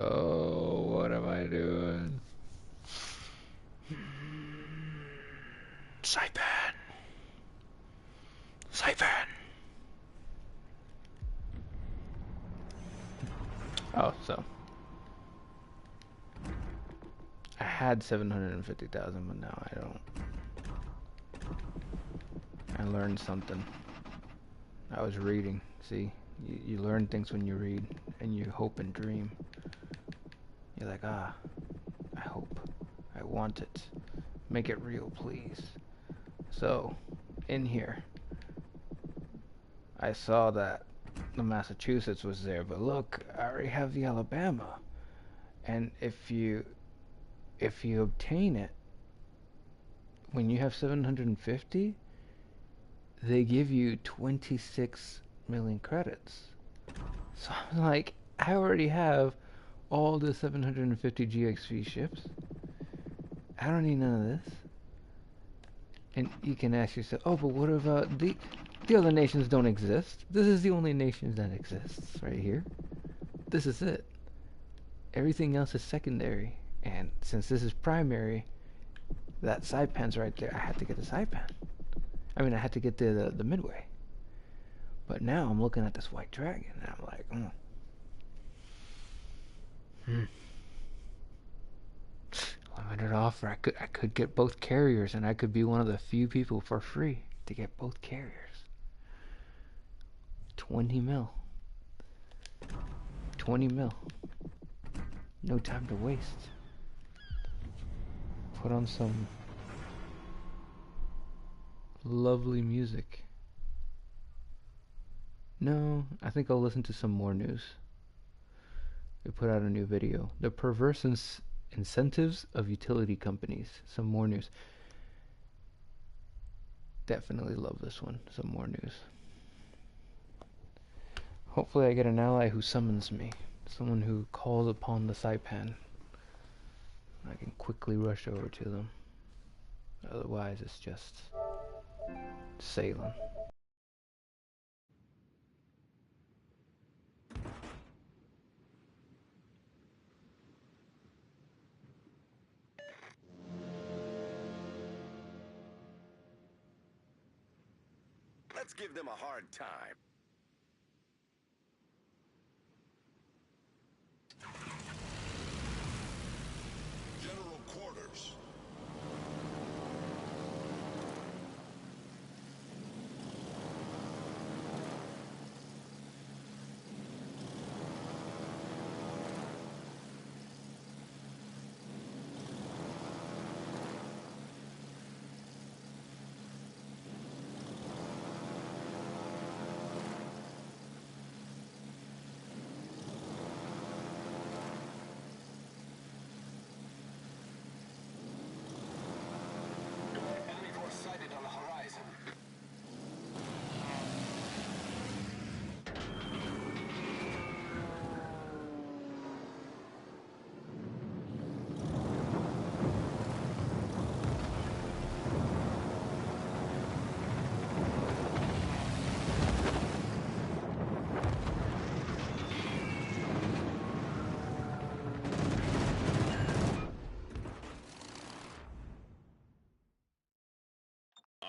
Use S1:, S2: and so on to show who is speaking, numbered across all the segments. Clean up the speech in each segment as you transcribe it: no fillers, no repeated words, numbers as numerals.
S1: Oh, what am I doing? Saipan! Saipan! Oh, so. I had 750,000, but now I don't. I learned something. I was reading. See? You learn things when you read, and you hope and dream. You're like, I hope. I want it. Make it real, please. So, in here, I saw that the Massachusetts was there, but look, I already have the Alabama. And if you obtain it, when you have 750, they give you 26 million credits. So I'm like, I already have all the 750 GXV ships. I don't need none of this. And you can ask yourself, oh, but what about the other nations don't exist? This is the only nation that exists right here. This is it. Everything else is secondary. And since this is primary, that Saipan's right there. I had to get the Saipan. I mean, I had to get the Midway. But now I'm looking at this White Dragon, and I'm like, limited offer. I could get both carriers, and I could be one of the few people for free to get both carriers. 20 mil. 20 mil. No time to waste. Put on some lovely music. No, I think I'll listen to some more news. They put out a new video. The perverse incentives of utility companies. Some more news. Definitely love this one. Some more news. Hopefully I get an ally who summons me. Someone who calls upon the Saipan. I can quickly rush over to them. Otherwise it's just sailing.
S2: Let's give them a hard time. General quarters.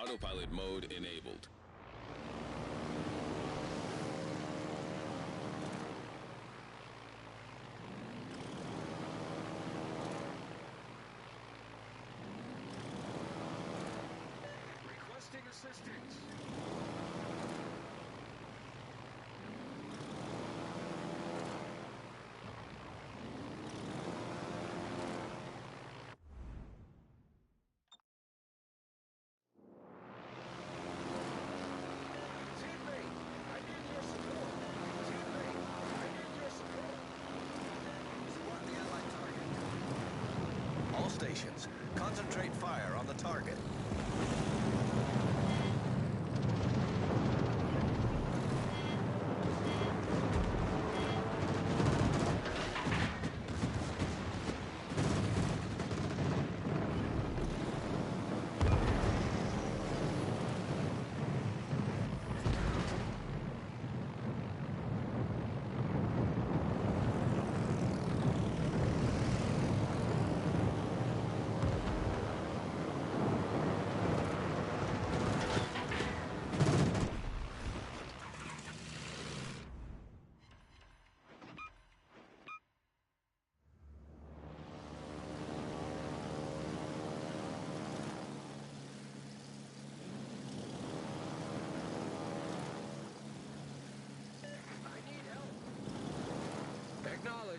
S2: Autopilot mode enabled. Requesting assistance. Stations. Concentrate fire on the target.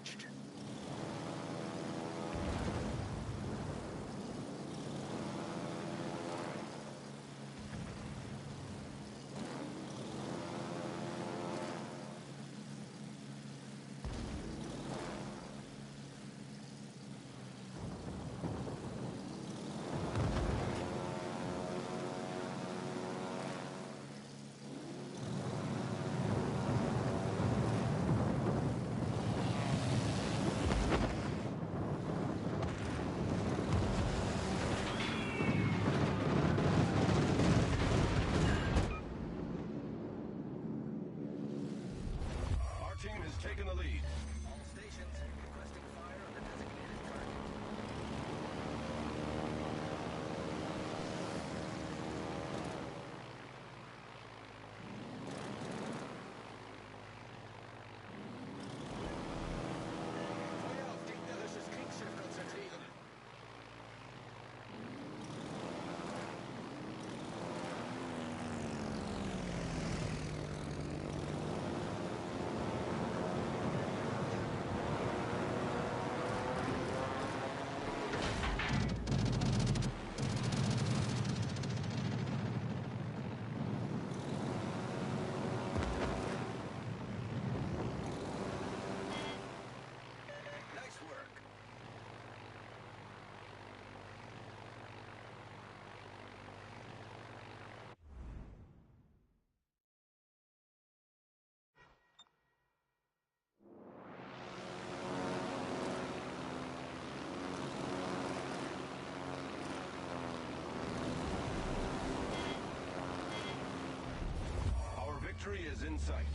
S2: acknowledged. Team has taken the lead. All stations requesting fire on the designated target. Feuer auf gegnerisches Kriegsschiff konzentrieren. Nice work. Our victory is in sight.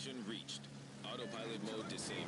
S3: Destination reached. Autopilot mode disabled.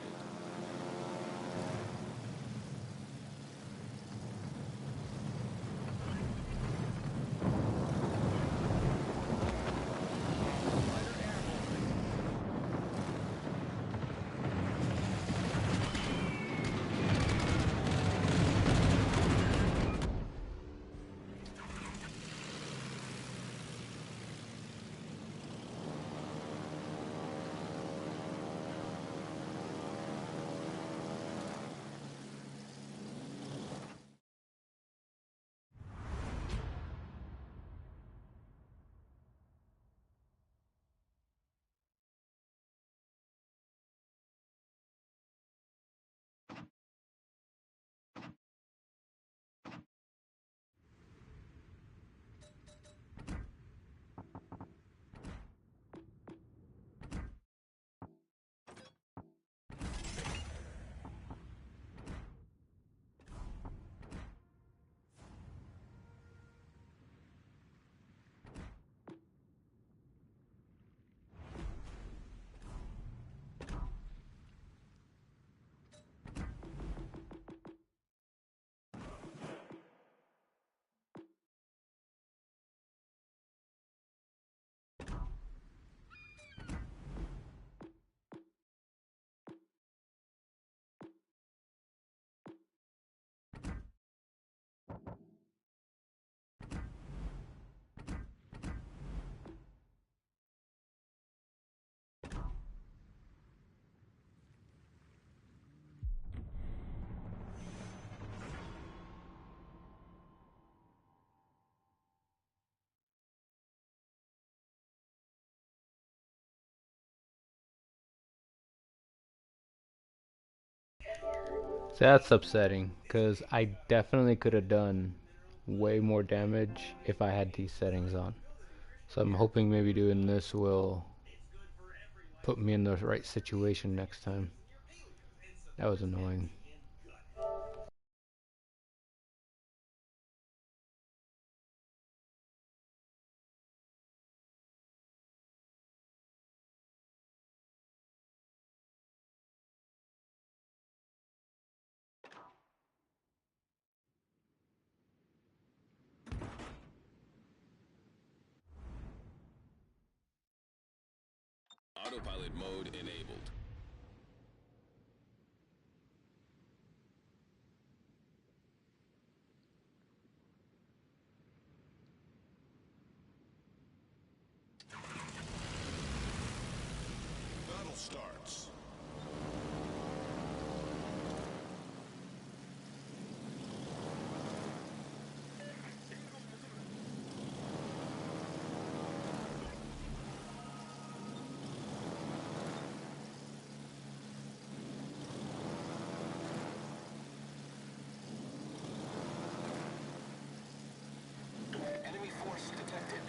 S1: So that's upsetting, because I definitely could have done way more damage if I had these settings on. So I'm hoping maybe doing this will put me in the right situation next time. That was annoying.
S3: Autopilot mode enabled.
S2: Battle starts. Enemy force detected.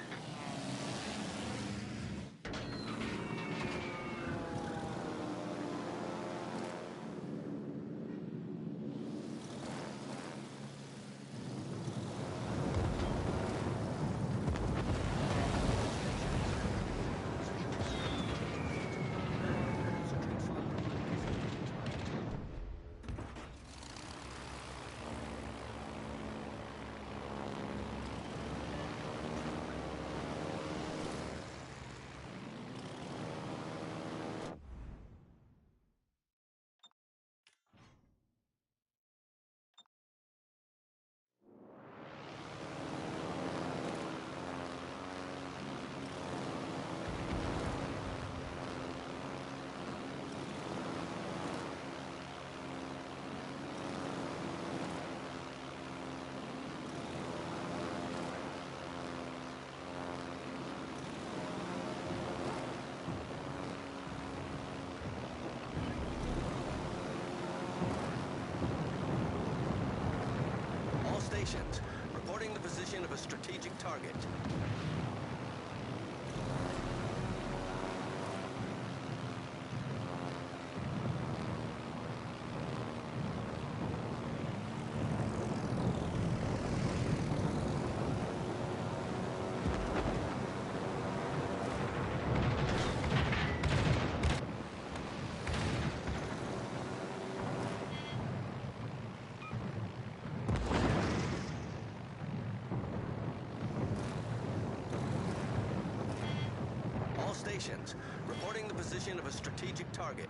S2: All stations, reporting the position of a strategic target. stations. Reporting the position of a strategic target.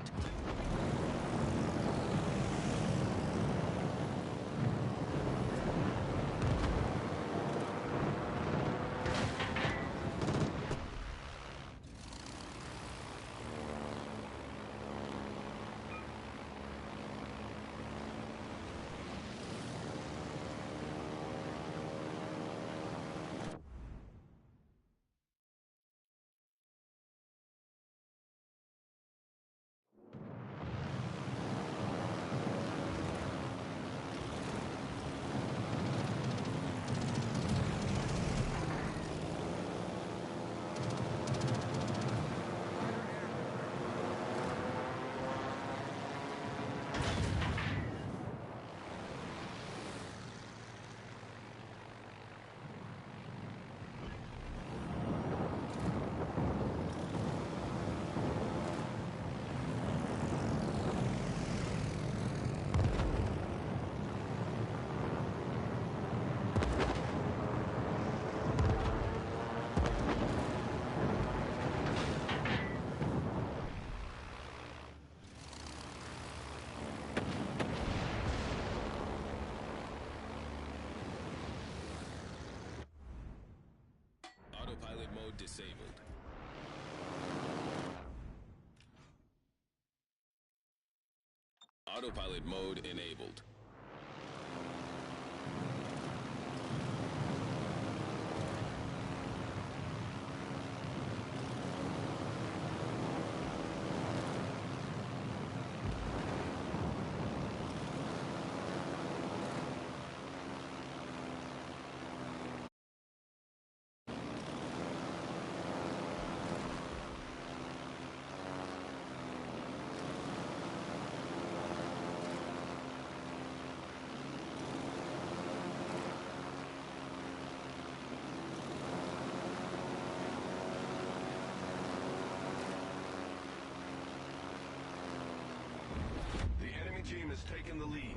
S3: Autopilot mode disabled. Autopilot mode enabled.
S2: The enemy team has taken the lead.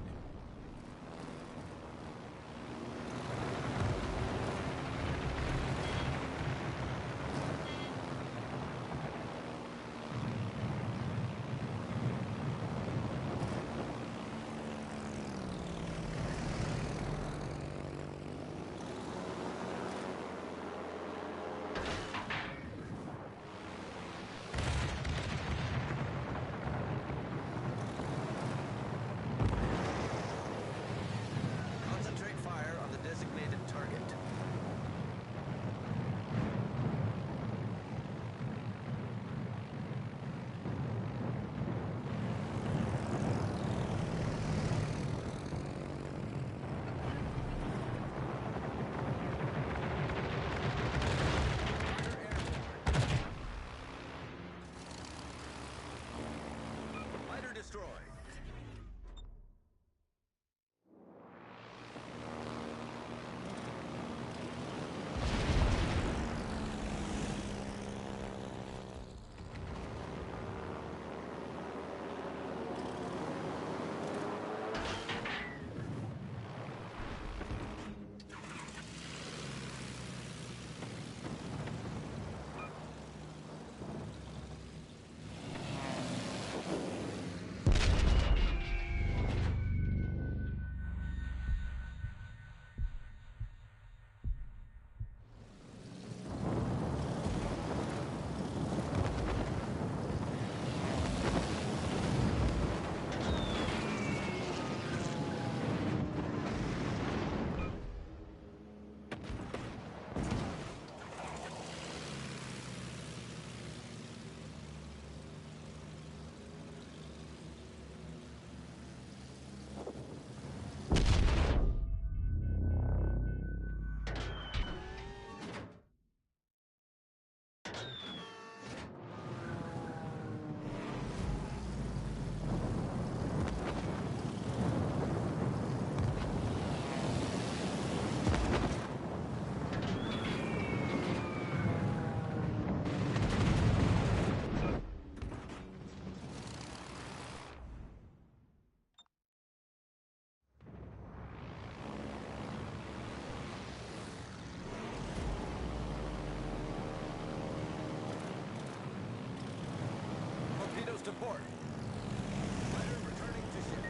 S2: to port. Fighter returning to ship.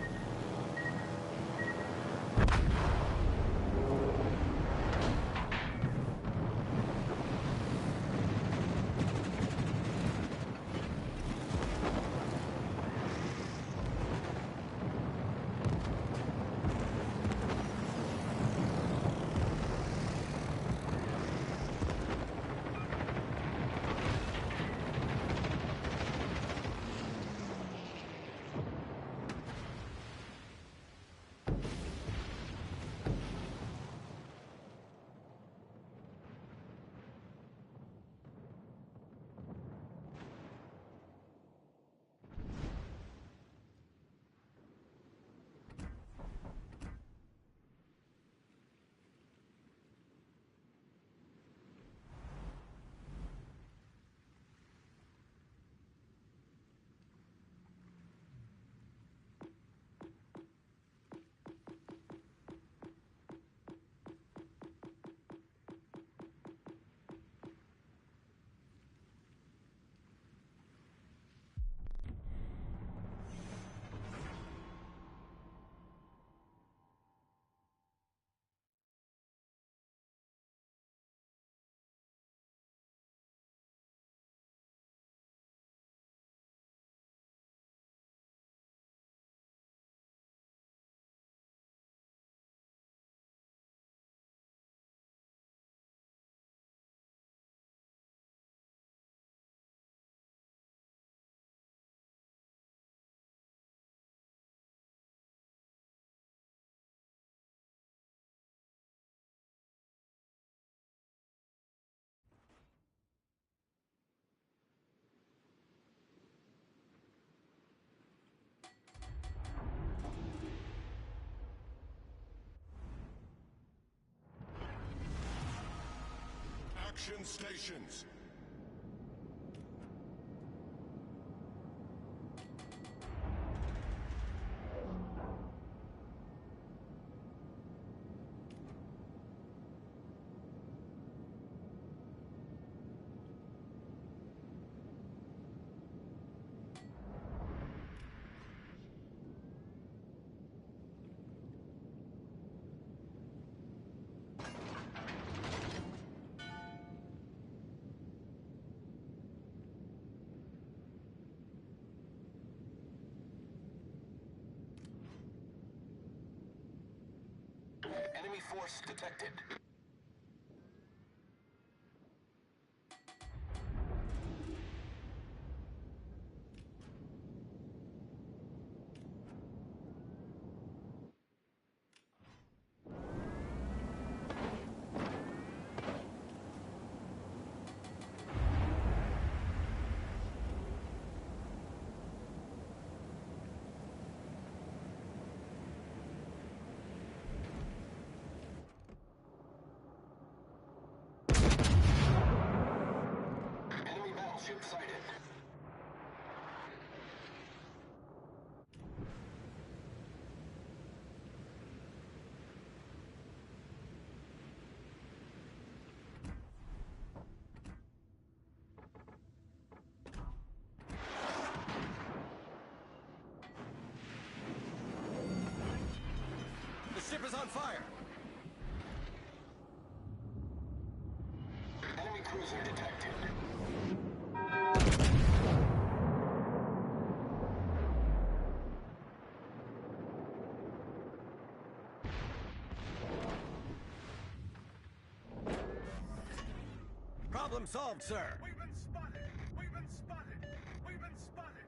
S3: Action stations.
S2: Enemy force detected. Enemy battleship sighted. The ship is on fire. Enemy cruiser detected. Problem solved, sir.
S4: We've been spotted! We've been spotted! We've been spotted!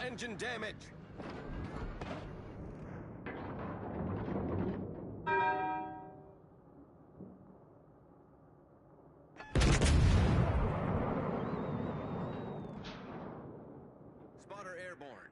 S2: engine damage. Spotter airborne.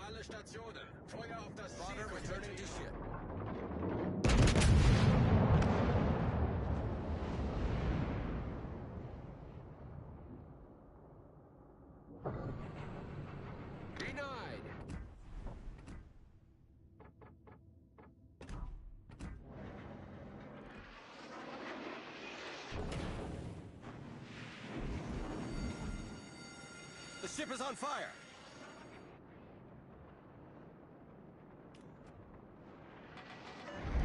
S2: Alle Stationen, Feuer auf das Ziel returning to ship. Denied. The ship is on fire.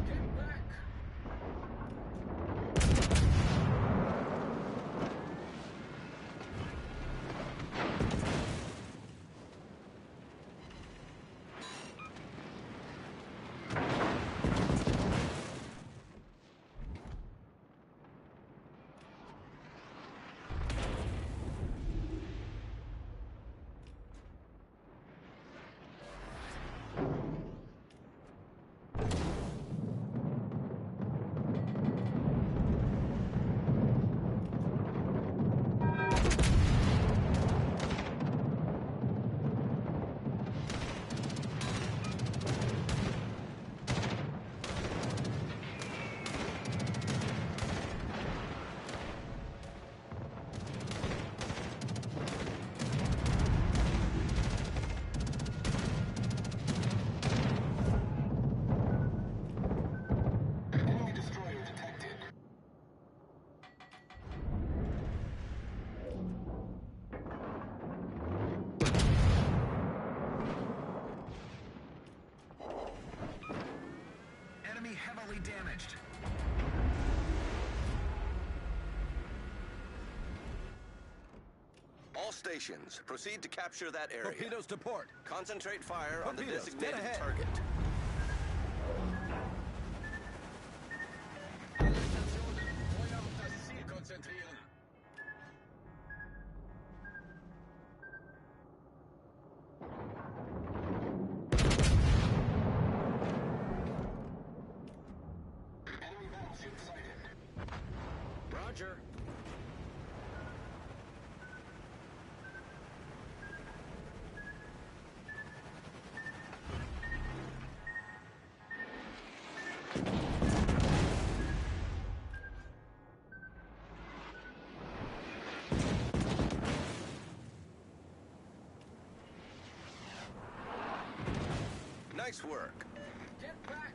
S2: Get back.
S3: Enemy destroyer detected.
S2: Enemy heavily damaged. All stations, proceed to capture that area. Torpedoes to port. Concentrate fire on the designated target. Alle Stationen, Feuer auf das Ziel konzentrieren.
S3: Enemy battleship sighted.
S2: Roger. Nice work. Get back.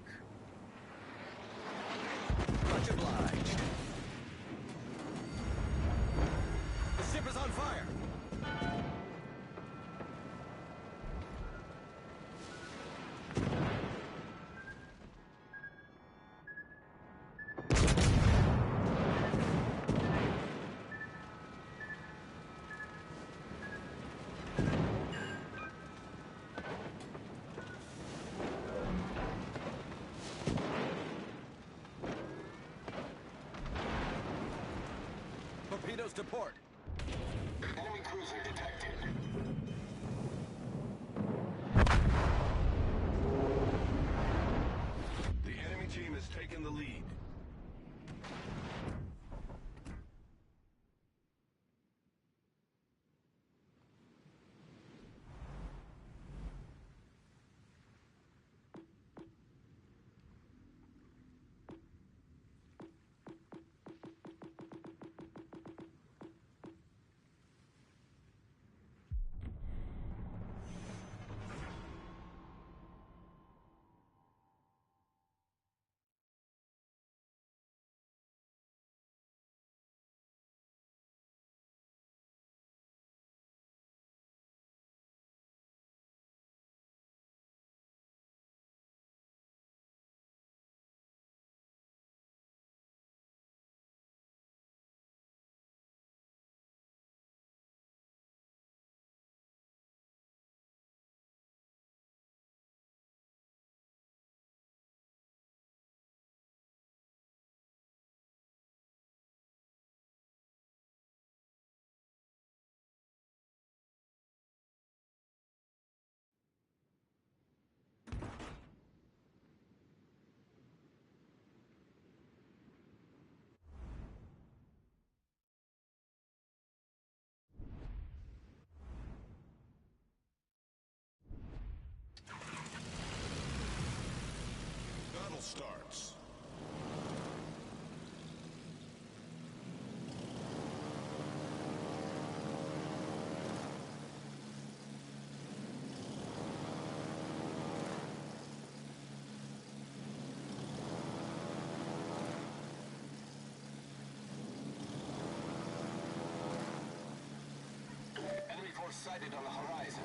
S2: Much obliged. The ship is on fire. Torpedoes to port.
S3: Enemy cruiser detected. The enemy team has taken the lead. sighted on the horizon.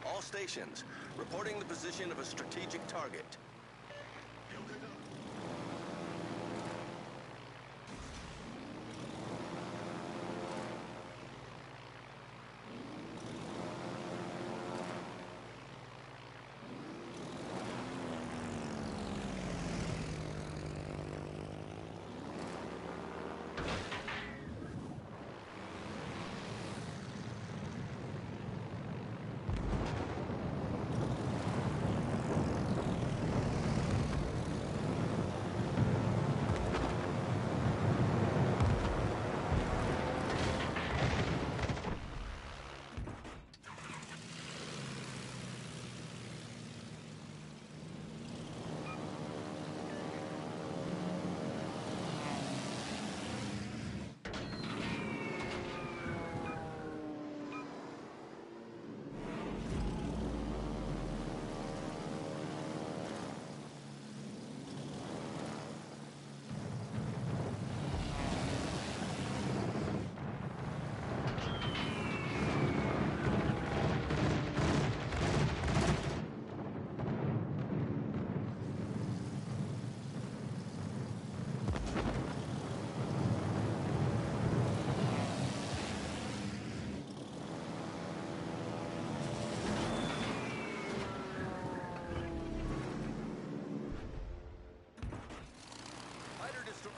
S2: All stations, reporting the position of a strategic target.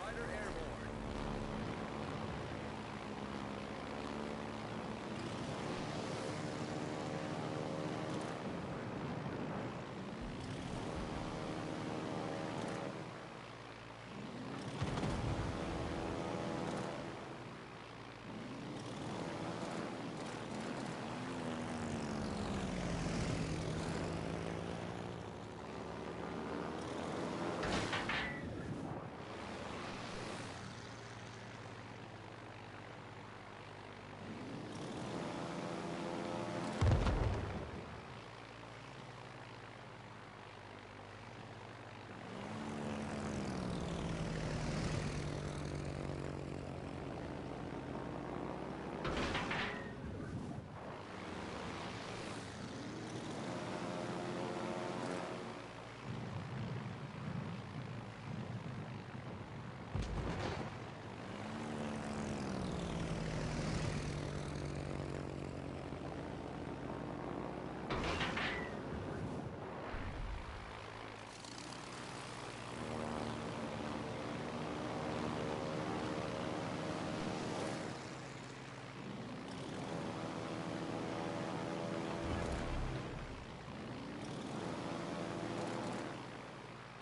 S2: Fighter airborne.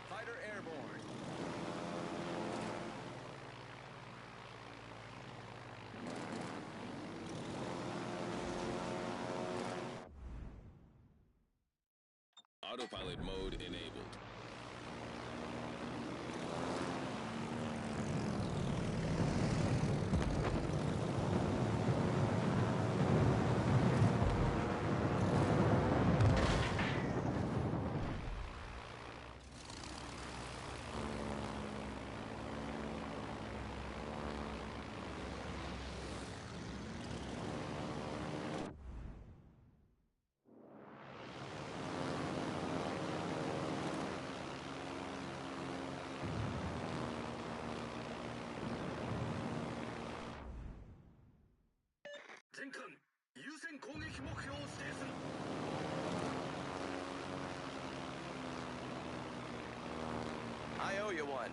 S2: Fighter airborne.
S5: Autopilot mode enabled.
S2: I owe you one.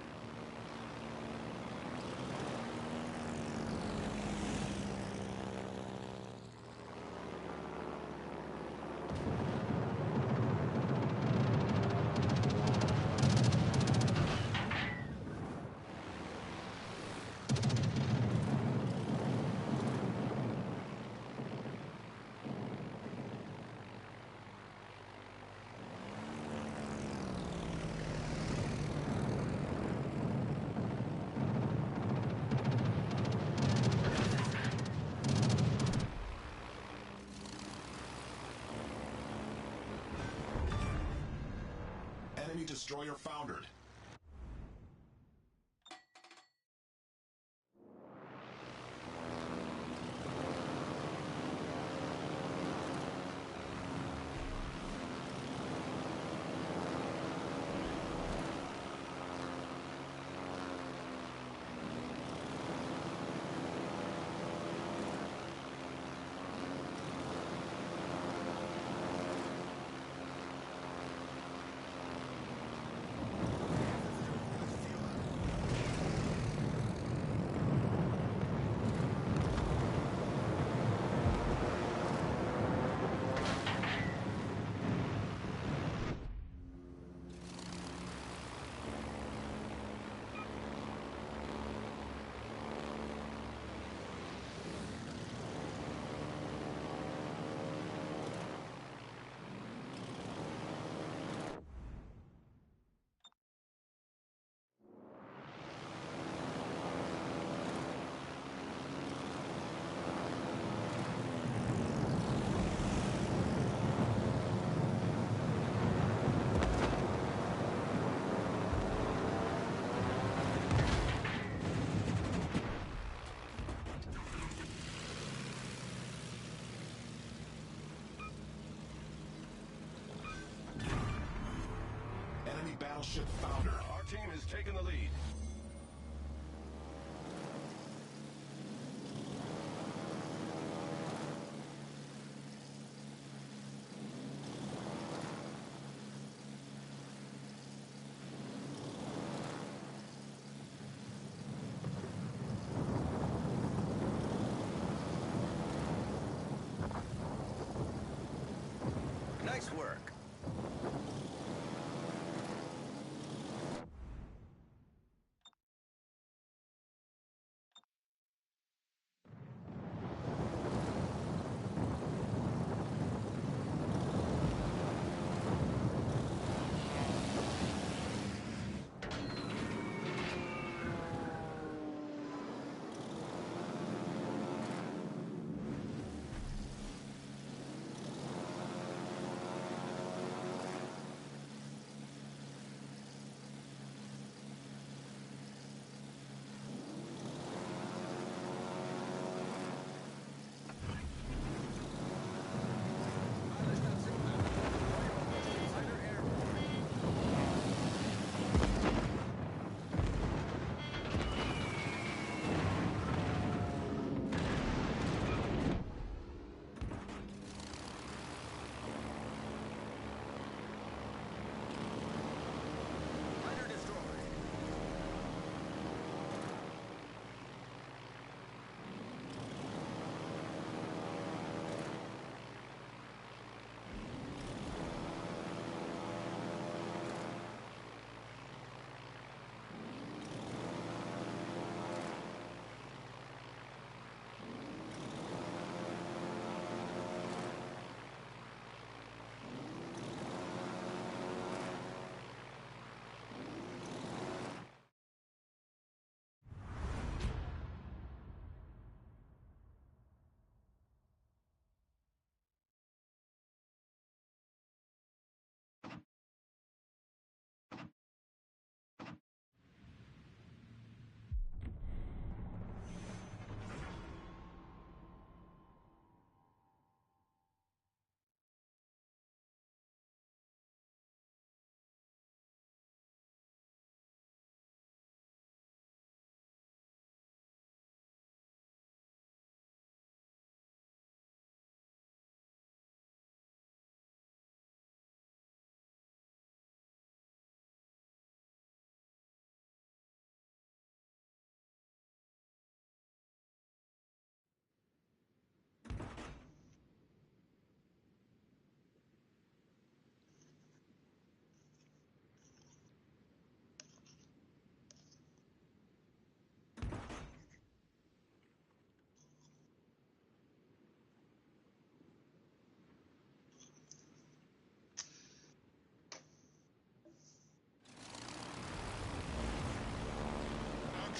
S3: destroyer foundered. Enemy battleship foundered.
S2: Our team has taken the lead. Nice work.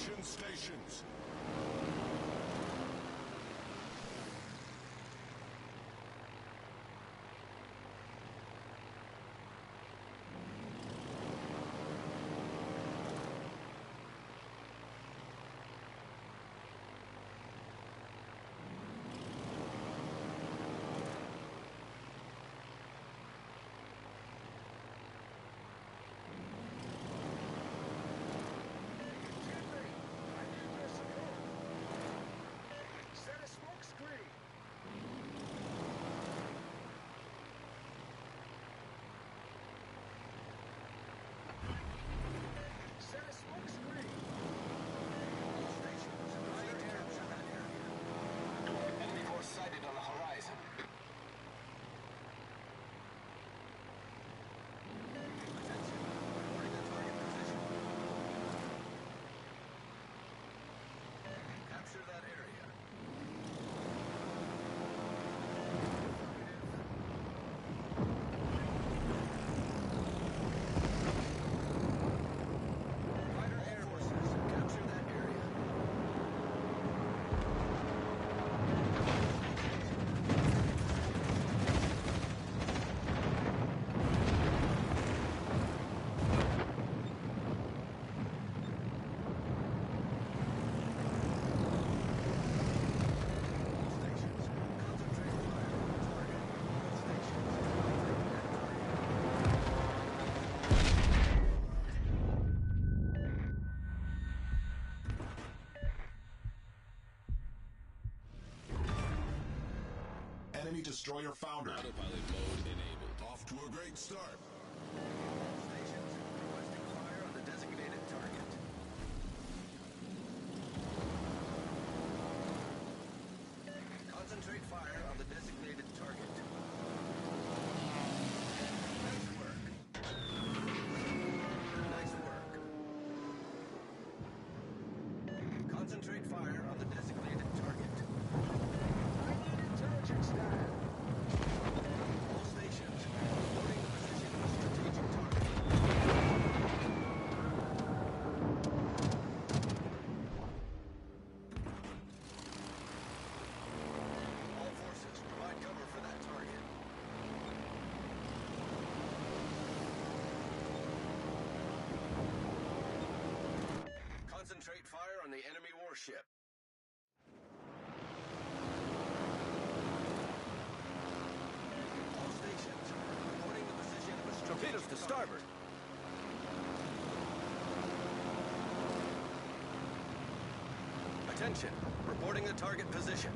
S3: Action stations. Enemy destroyer foundered.
S2: Autopilot mode enabled.
S3: Off to a great start.
S2: All stations requesting fire on the designated target. Concentrate fire on the designated target. Nice work. Nice work. Concentrate fire on the designated target.
S4: I need intelligence data.
S2: All stations reporting the position of a strategic target. All forces provide cover for that target. Concentrate fire on the enemy warship. All stations reporting the position of a torpedoes to starboard. Attention, reporting the target position.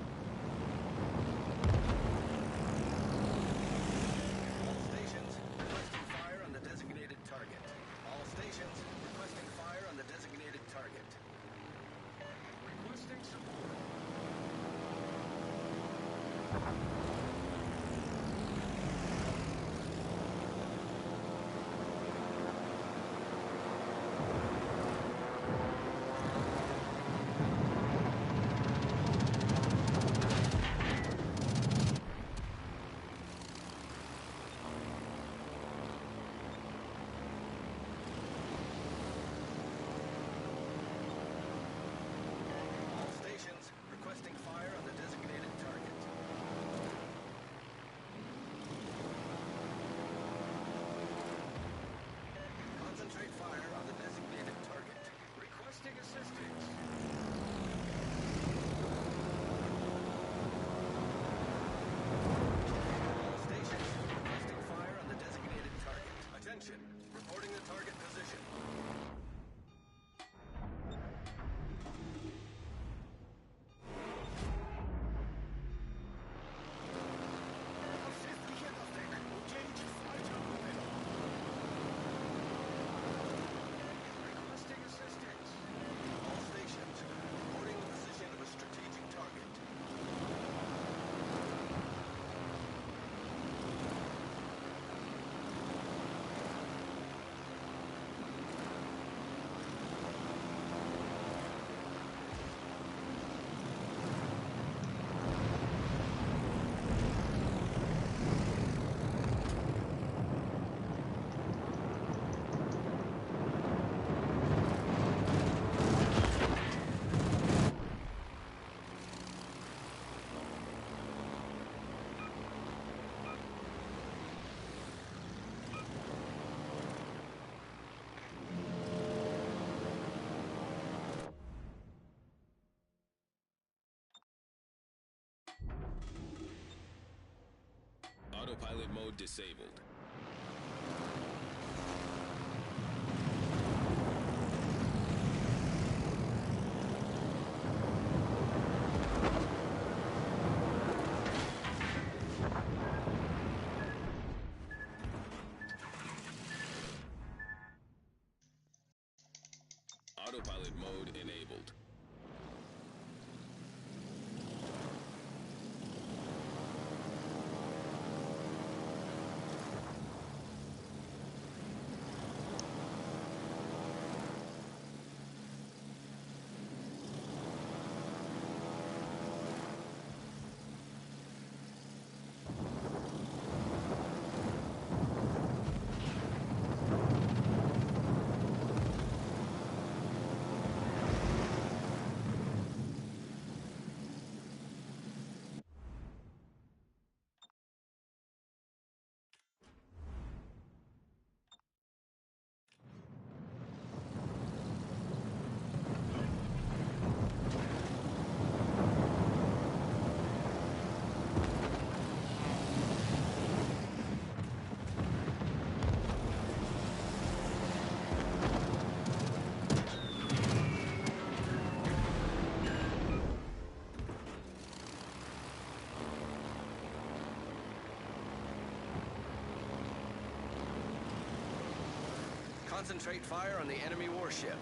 S2: All stations requesting fire on the designated target. All stations requesting fire on the designated target.
S4: Requesting support.
S2: All stations requesting fire on the designated target. Concentrate fire on the designated target.
S4: Requesting assistance.
S2: All stations requesting fire on the designated target. Attention, reporting the target position.
S4: Requesting assistance.
S2: All stations reporting the position of a strategic target.
S5: Autopilot mode disabled. Autopilot mode enabled.
S2: Concentrate fire on the enemy warship.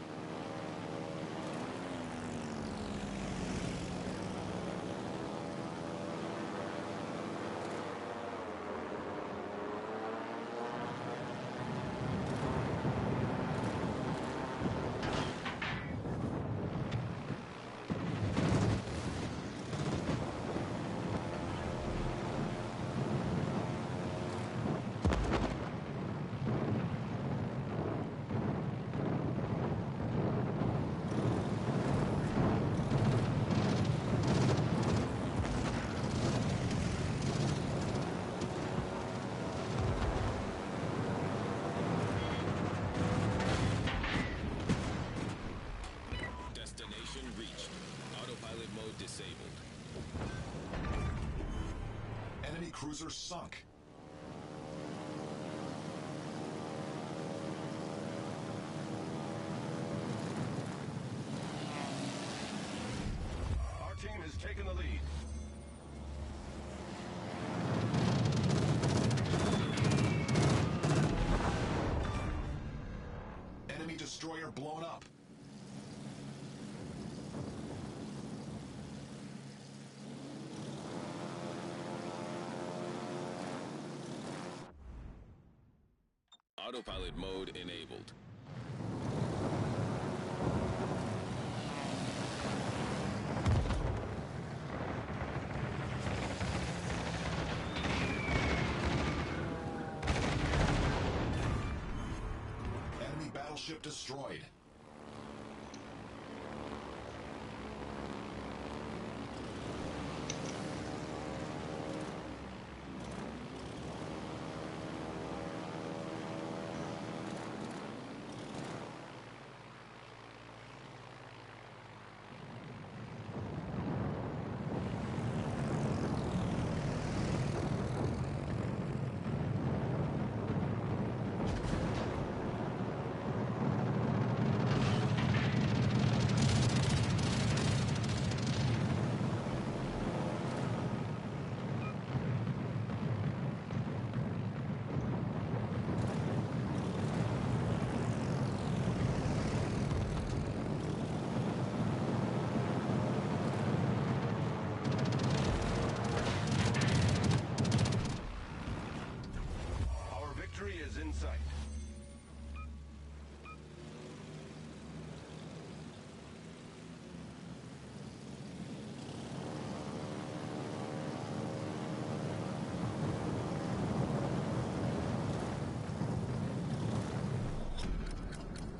S5: Destination reached. Autopilot mode disabled.
S3: Enemy cruiser sunk.
S4: Our team has taken the lead.
S3: Enemy destroyer blown up.
S5: Autopilot mode enabled.
S3: Enemy battleship destroyed.
S4: Our victory is in sight.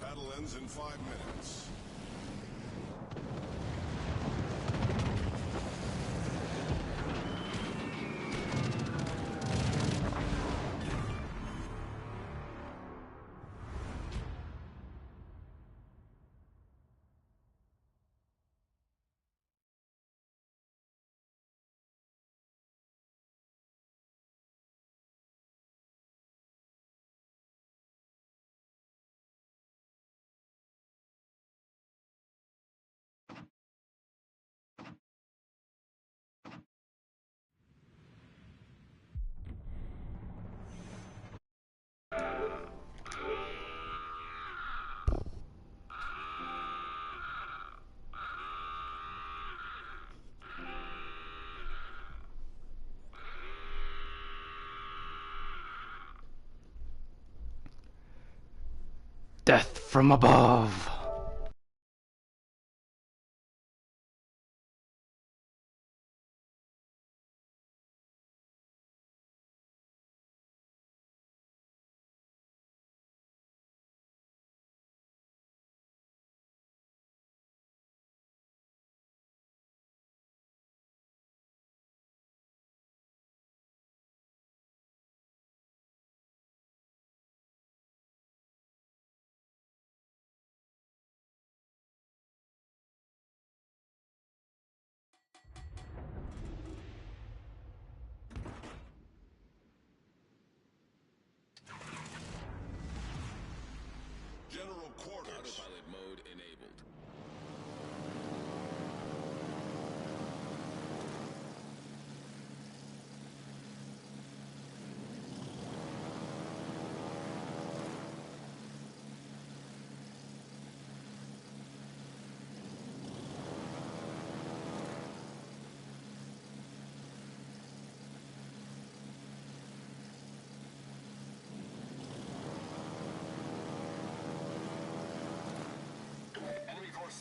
S3: Battle ends in 5 minutes.
S1: Death from above.
S3: General quarters.
S5: Autopilot mode enabled.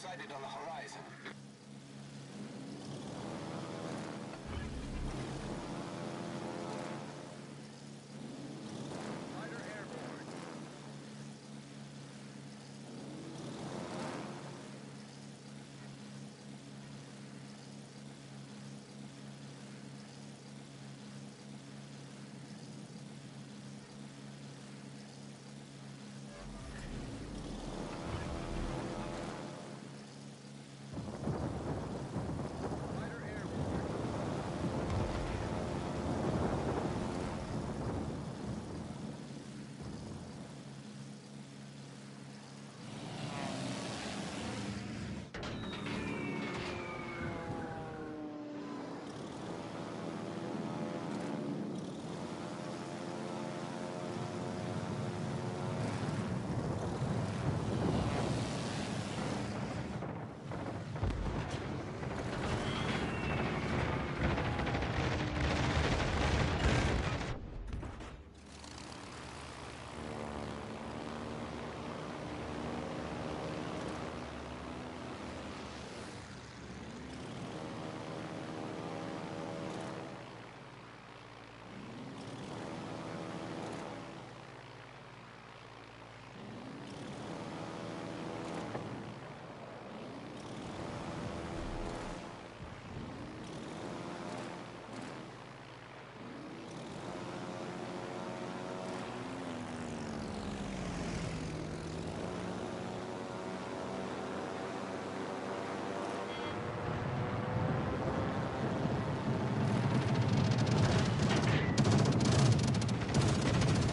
S2: sighted on the horizon.
S4: Fighter airborne. Fighter airborne.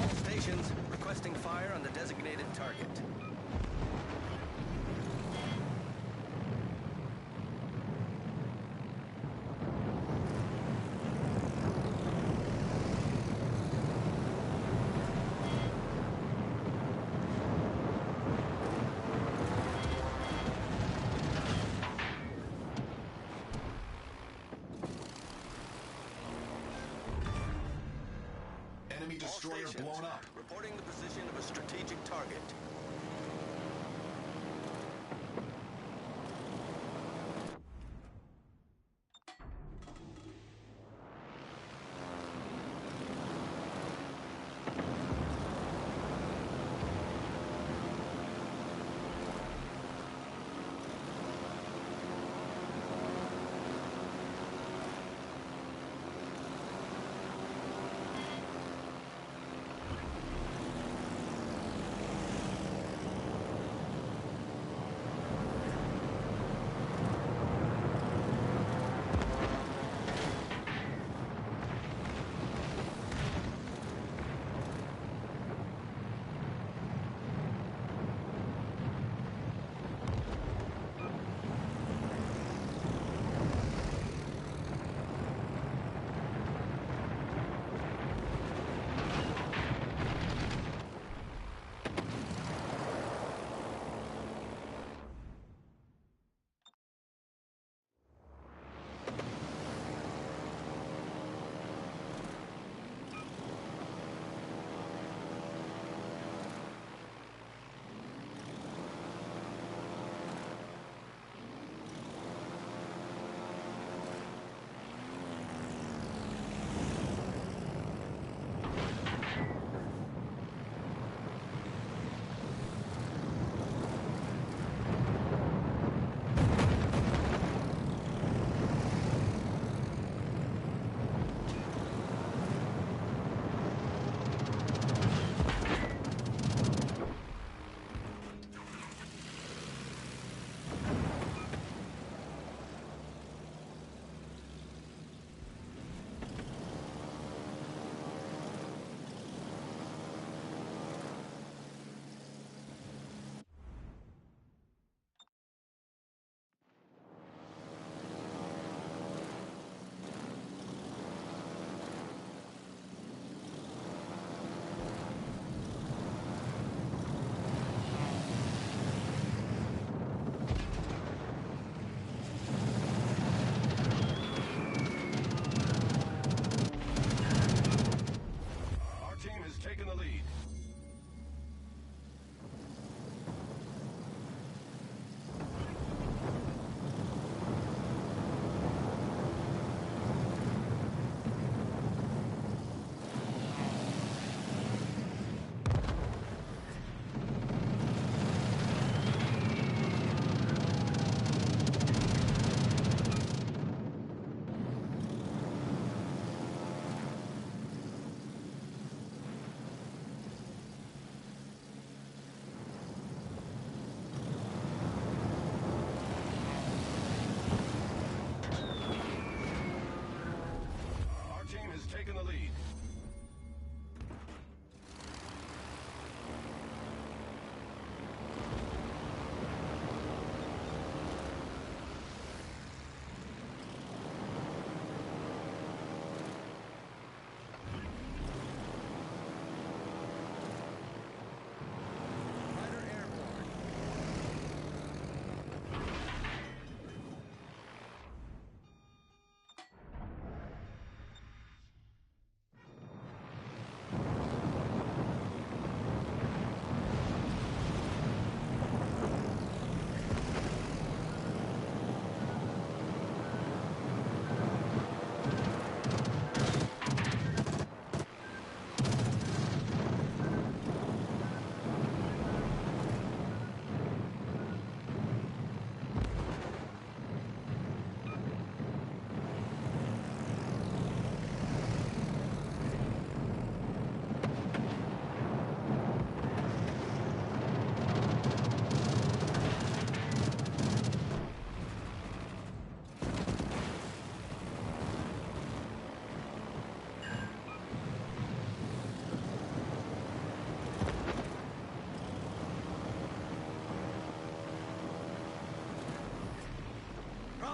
S4: All stations requesting fire on the designated target.
S3: Enemy
S2: All
S3: destroyer
S2: stations
S3: blown up.
S2: reporting the position of a strategic target.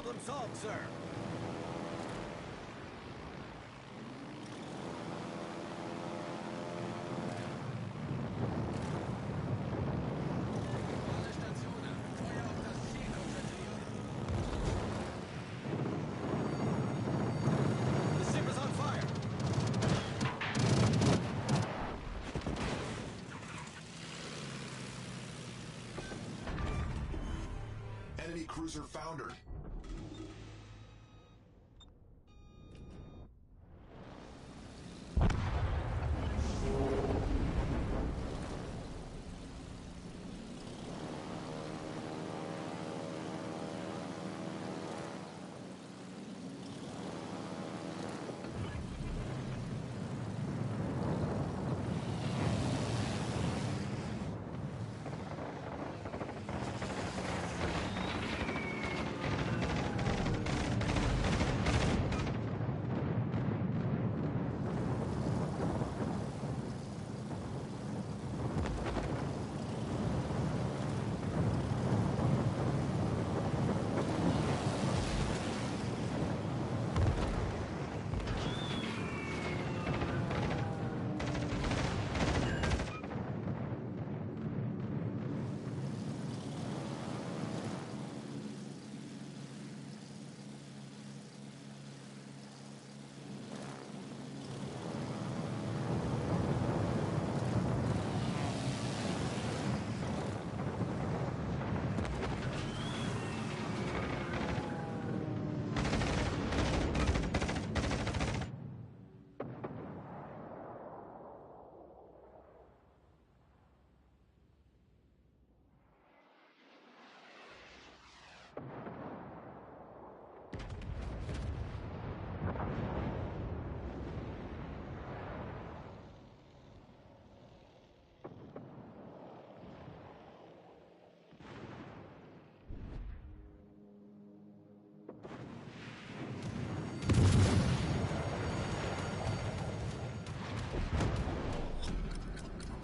S2: Problem solved, sir. The ship is on fire.
S3: Enemy cruiser foundered.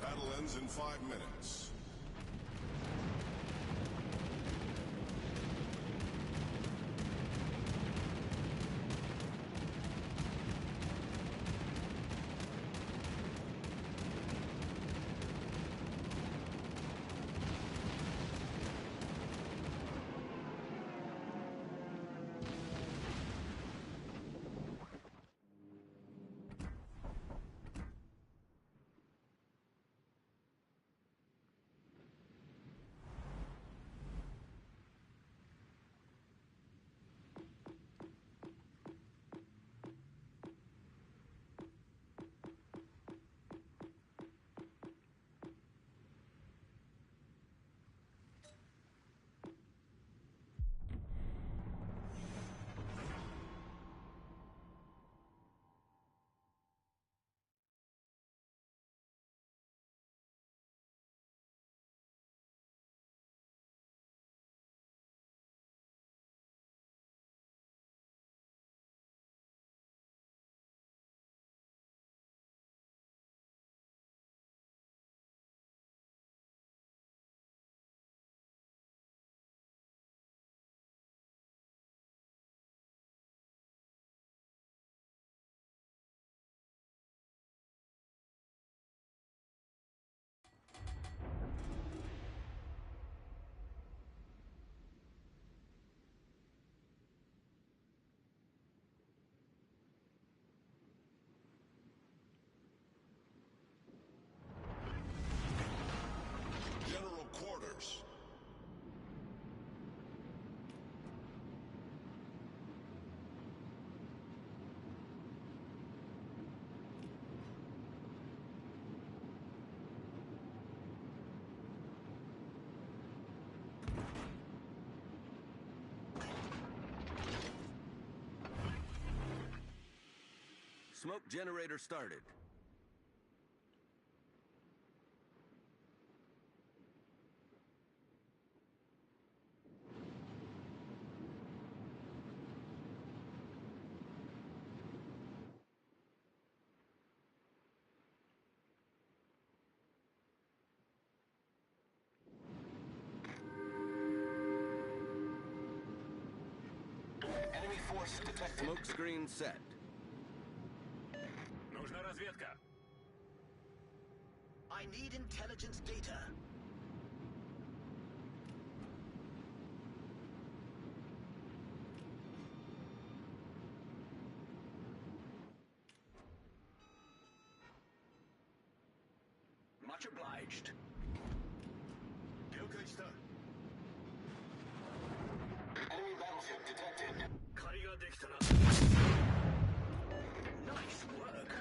S3: Battle ends in 5 minutes. General quarters.
S2: Smoke generator started. Enemy force detected. Smoke screen set.
S4: Нужна разведка.
S2: I need intelligence data. Much obliged.
S4: 了解した。
S2: Enemy battleship detected.
S4: 借りができたな。
S2: Nice work.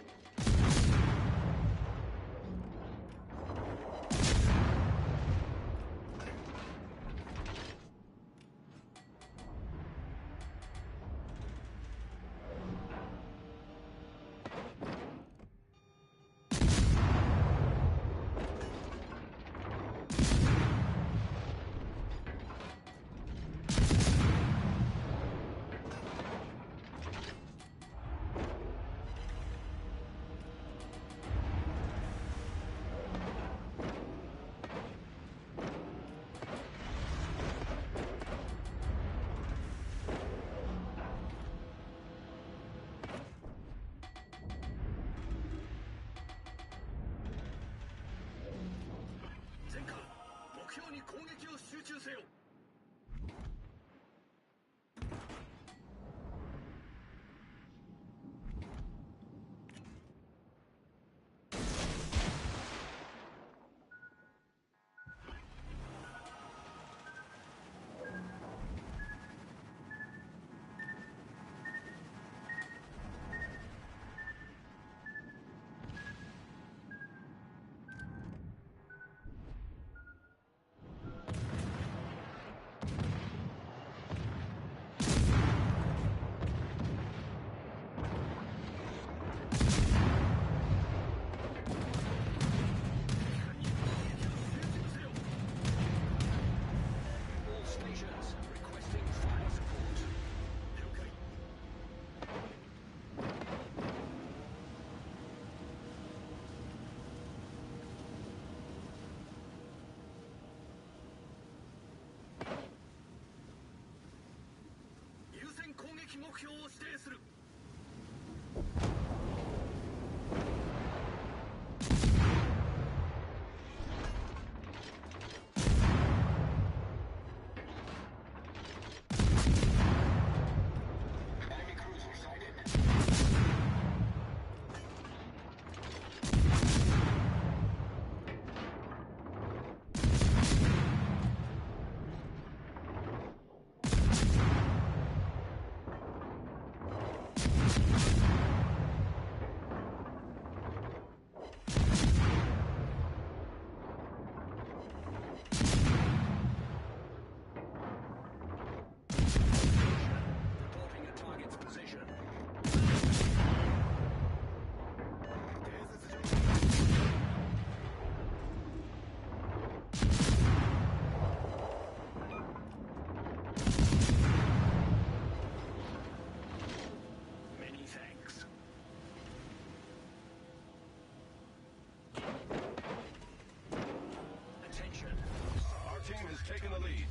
S3: taken the lead.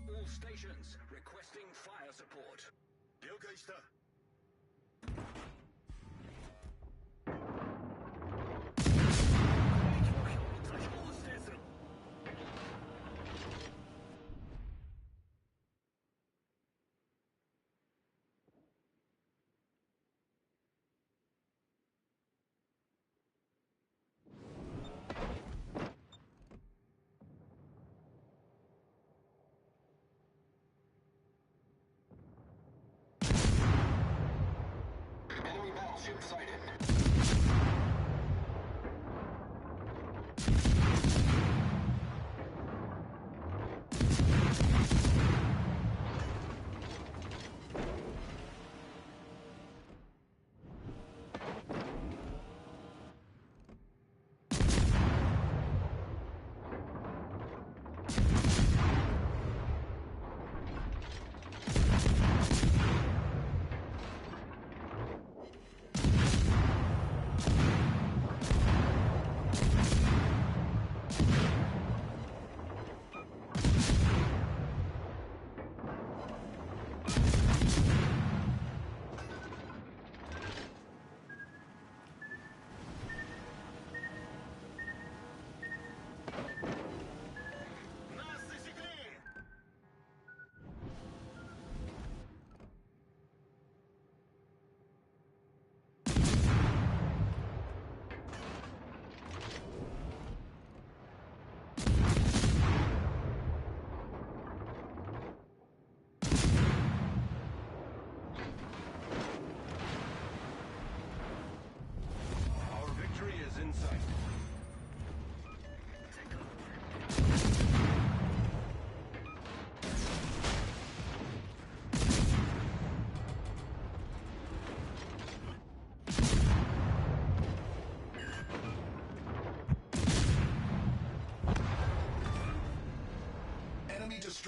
S2: All stations requesting fire support.
S4: 了解した。
S2: Enemy battleship sighted.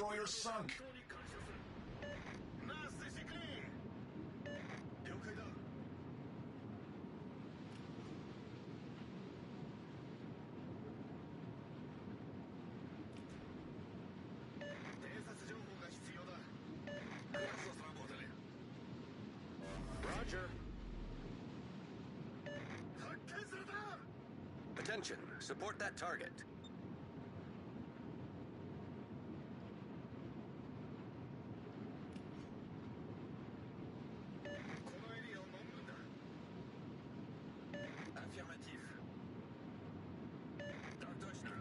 S3: destroyer sunk.
S4: 本当に感謝する。ナースでシクリーン。了解だ。偵察情報が必要だ。クラスをスラボーテレ。
S2: Roger.
S4: 発見された。
S2: Attention. Support that target.
S4: このエリアを守るんだ。
S2: Affirmative.
S4: Don't touch them.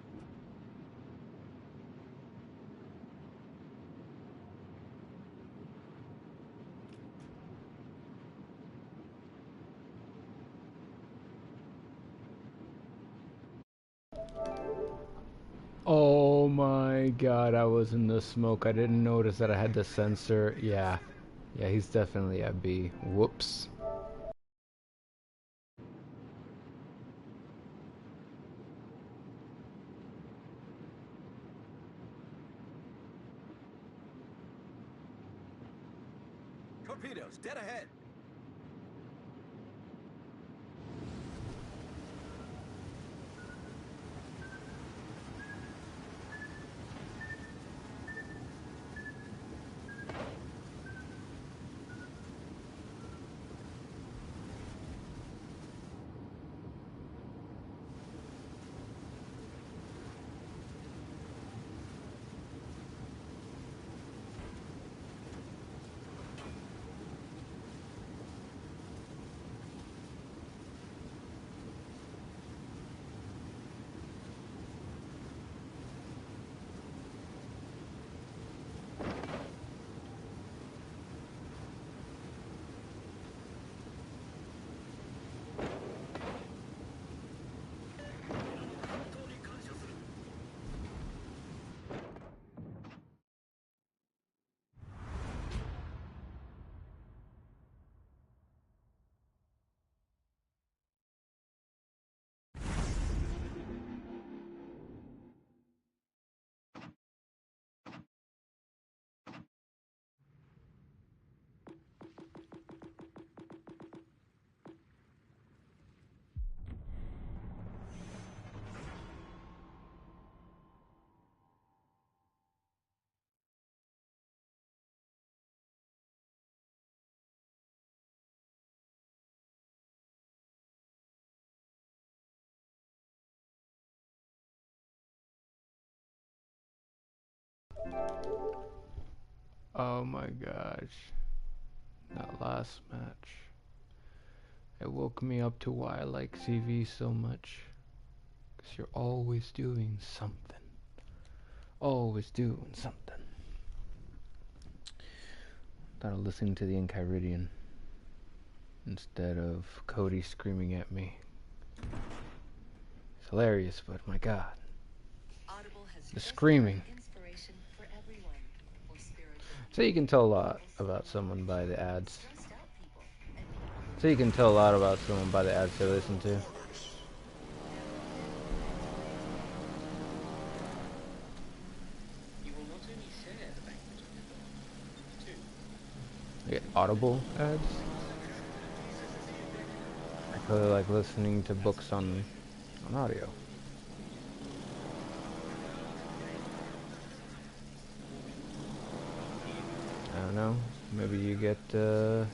S1: Oh my god, I was in the smoke. I didn't notice that I had the sensor. Yeah. Yeah, he's definitely at B. Whoops.
S2: Torpedoes, dead ahead.
S1: Oh my gosh. That last match. It woke me up to why I like CV so much. Because you're always doing something. Always doing something. Thought of listening to the Enchiridion instead of Cody screaming at me. It's hilarious, but my god. The screaming. So you can tell a lot about someone by the ads. So you can tell a lot about someone by the ads they listen to.
S6: You will not only share the language of your dog, too.
S1: You get Audible ads. I really like listening to books on audio. I don't know. Maybe you get maybe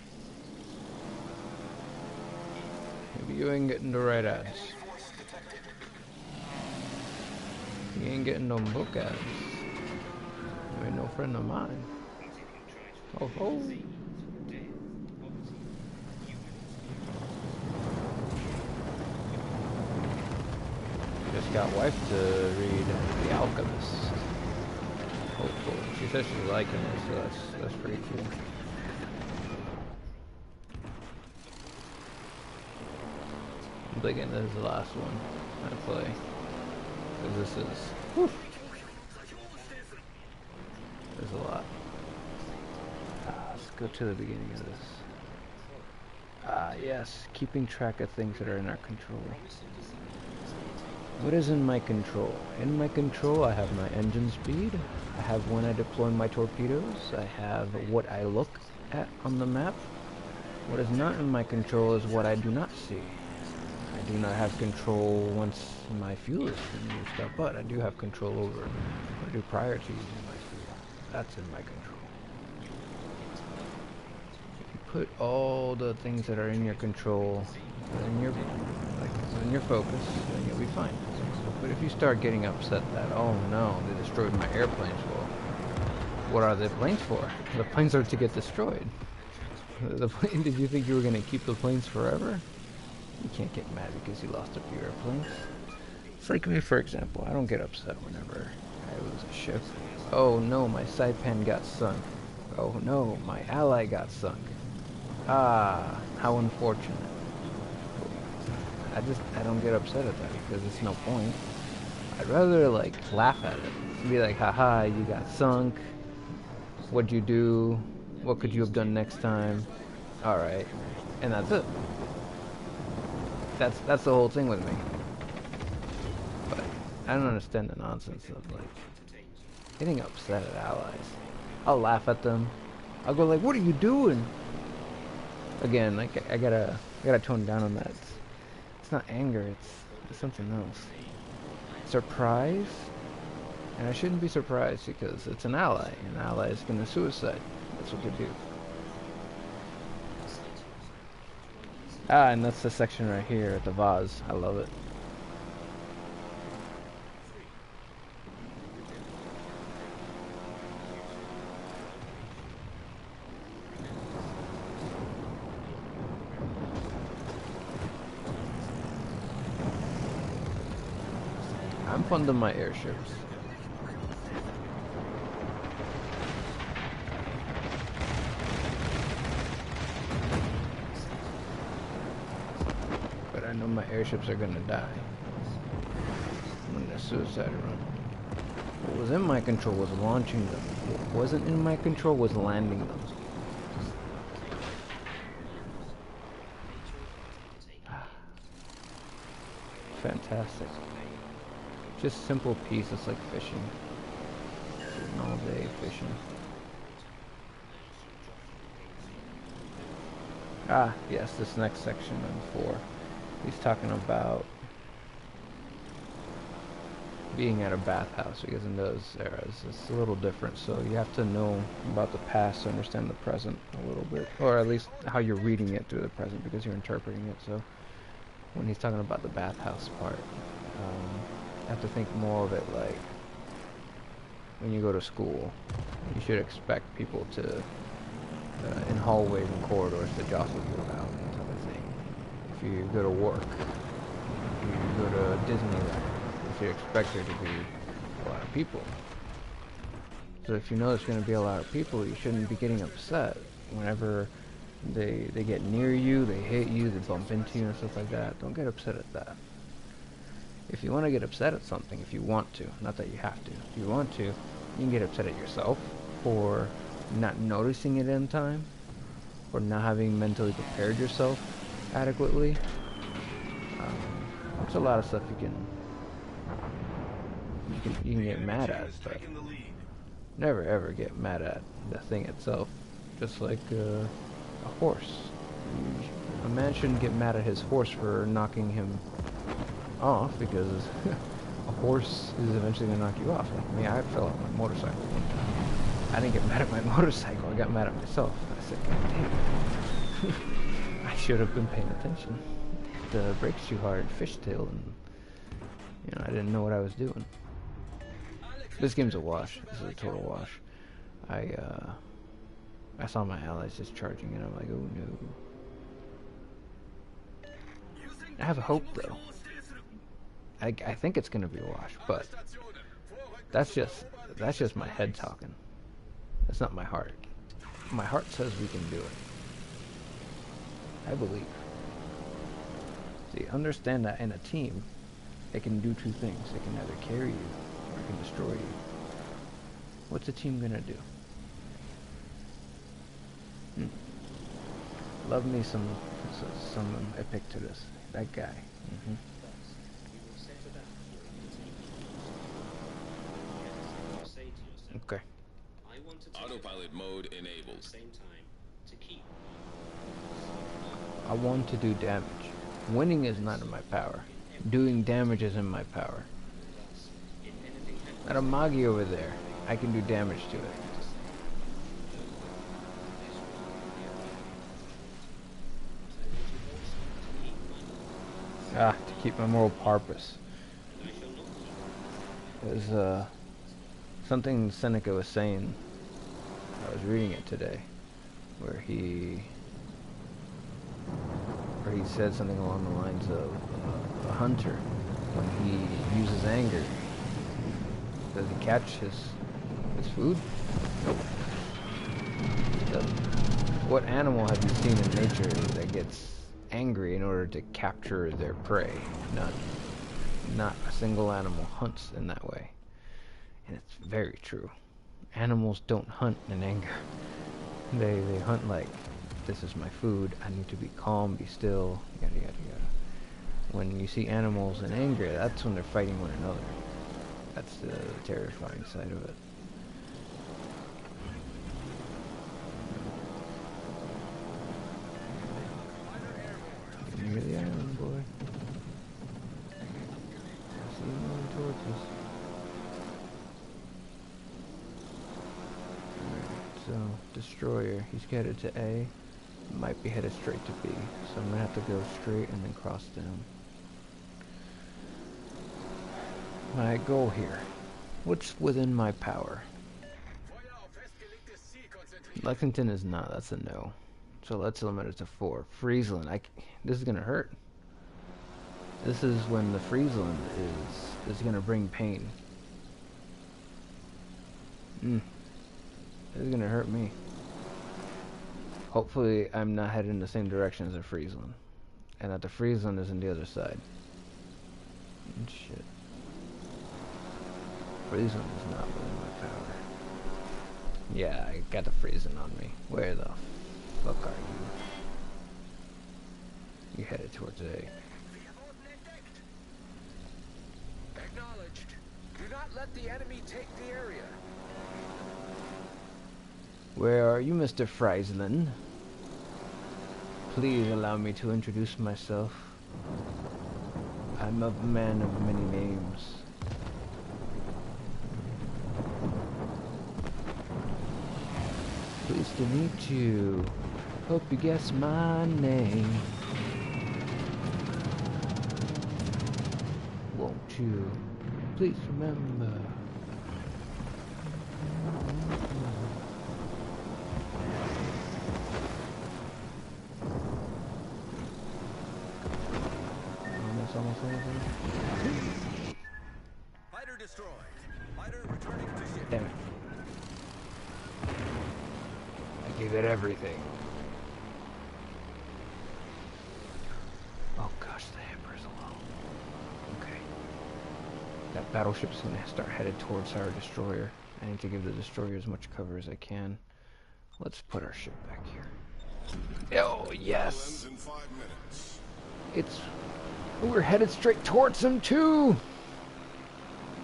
S1: you ain't getting the right ads. You ain't getting no book ads. You ain't no friend of mine. Oh ho. Just got wife to read The Alchemist. Hopefully. She says she's liking it, so that's pretty cool. I'm thinking this is the last one I play. Because this is... whew, there's a lot. Let's go to the beginning of this. Yes, keeping track of things that are in our control. What is in my control? In my control, I have my engine speed. I have when I deploy my torpedoes. I have what I look at on the map. What is not in my control is what I do not see. I do not have control once my fuel is used up, but I do have control over what I do prior to using my fuel. That's in my control. If you put all the things that are in your control in your focus, then you'll be fine. But if you start getting upset that, oh no, they destroyed my airplanes, well, what are the planes for? The planes are to get destroyed. Did you think you were going to keep the planes forever? You can't get mad because you lost a few airplanes. It's like me, for example. I don't get upset whenever I lose a ship. Oh no, my Saipan got sunk. Oh no, my ally got sunk. Ah, how unfortunate. I don't get upset at that because it's no point. I'd rather like laugh at it. Be like, haha, you got sunk. What'd you do? What could you have done next time? Alright. And that's it. That's the whole thing with me. But I don't understand the nonsense of like getting upset at allies. I'll laugh at them. I'll go like, what are you doing? Again, like I gotta tone down on that. It's not anger, it's something else. Surprise? And I shouldn't be surprised because it's an ally. An ally is gonna suicide. That's what they do. Ah, and that's the section right here at the vase. I love it. I'm funding my airships. But I know my airships are gonna die. I'm in a suicide run. What was in my control was launching them. What wasn't in my control was landing them. Fantastic. Just simple peace, it's like fishing. Sitting all day fishing. Ah, yes, this next section on 4. He's talking about being at a bathhouse, because in those eras it's a little different, so you have to know about the past to understand the present a little bit, or at least how you're reading it through the present, because you're interpreting it. So when he's talking about the bathhouse part, you have to think more of it like when you go to school, you should expect people to, in hallways and corridors, to jostle you about, type of thing. If you go to work, if you go to Disneyland, you should expect there to be a lot of people. So if you know there's going to be a lot of people, you shouldn't be getting upset whenever they get near you, they hit you, they bump into you and stuff like that. Don't get upset at that. If you want to get upset at something, if you want to, not that you have to, if you want to, you can get upset at yourself for not noticing it in time, or not having mentally prepared yourself adequately. There's a lot of stuff you can get mad at, but never ever get mad at the thing itself. Just like a horse. A man shouldn't get mad at his horse for knocking him off, because a horse is eventually going to knock you off. Like me, I fell off my motorcycle one time. I didn't get mad at my motorcycle, I got mad at myself. I said, God damn. I should have been paying attention. The brakes too hard, fishtail, and I didn't know what I was doing. This game's a wash. This is a total wash. I saw my allies just charging, and I'm like, oh no. I have hope though. I think it's gonna be a wash, but that's just my head talking. That's not my heart. My heart says we can do it. I believe. See, understand that in a team, it can do two things. It can either carry you, or it can destroy you. What's a team gonna do? Love me some Epictetus. That guy. Okay.
S6: I want to take
S5: Autopilot mode
S6: at the
S5: enabled.
S6: same time to keep.
S1: I want to do damage. Winning is not in my power. Doing damage is in my power.
S6: Thus, if anything happens,
S1: That Amagi over there, I can do damage to it. Ah, to keep my moral purpose. It was something Seneca was saying. I was reading it today, where he said something along the lines of a hunter, when he uses anger, does he catch his food? Nope. What animal have you seen in nature that gets angry in order to capture their prey? None. Not a single animal hunts in that way. And it's very true. Animals don't hunt in anger. They hunt like, this is my food, I need to be calm, be still, yada yada yada. When you see animals in anger, that's when they're fighting one another. That's the terrifying side of it. Near the island, boy. I see him moving towards us. Alright, so, destroyer. He's headed to A. Might be headed straight to B. So I'm gonna have to go straight and then cross down. My goal here. What's within my power? Lexington is not. That's a no. So let's limit it to 4. Friesland. This is gonna hurt. This is when the Friesland is gonna bring pain. This is gonna hurt me. Hopefully I'm not headed in the same direction as the Friesland. And that the Friesland is on the other side. Shit. Friesland is not within my power. Yeah, I got the Friesland on me. Where the fuck are you? You headed towards A.
S2: Acknowledged. Do not let the enemy take the area.
S1: Where are you, Mr. Friesland? Please allow me to introduce myself. I'm a man of many names. Pleased to meet you. Hope you guess my name. Won't you please remember? Almost.
S2: Fighter destroyed. Fighter returning to ship.
S1: Damn it. I gave it everything. Oh gosh, the hammer is alone. Okay. That battleship's gonna start headed towards our destroyer. I need to give the destroyer as much cover as I can. Let's put our ship back here. Oh, yes!
S3: Ends in 5 minutes.
S1: It's... We're headed straight towards him, too!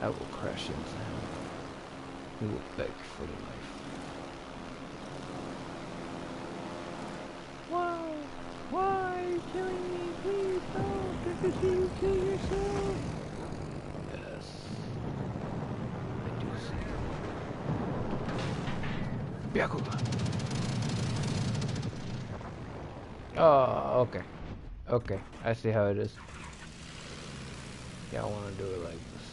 S1: I will crash into him. We will beg for the life. Why? Why are you killing me? Please don't! Did you kill yourself? Yes. I do see. Byakuga! Oh, okay. Okay, I see how it is. Yeah, I want to do it like this.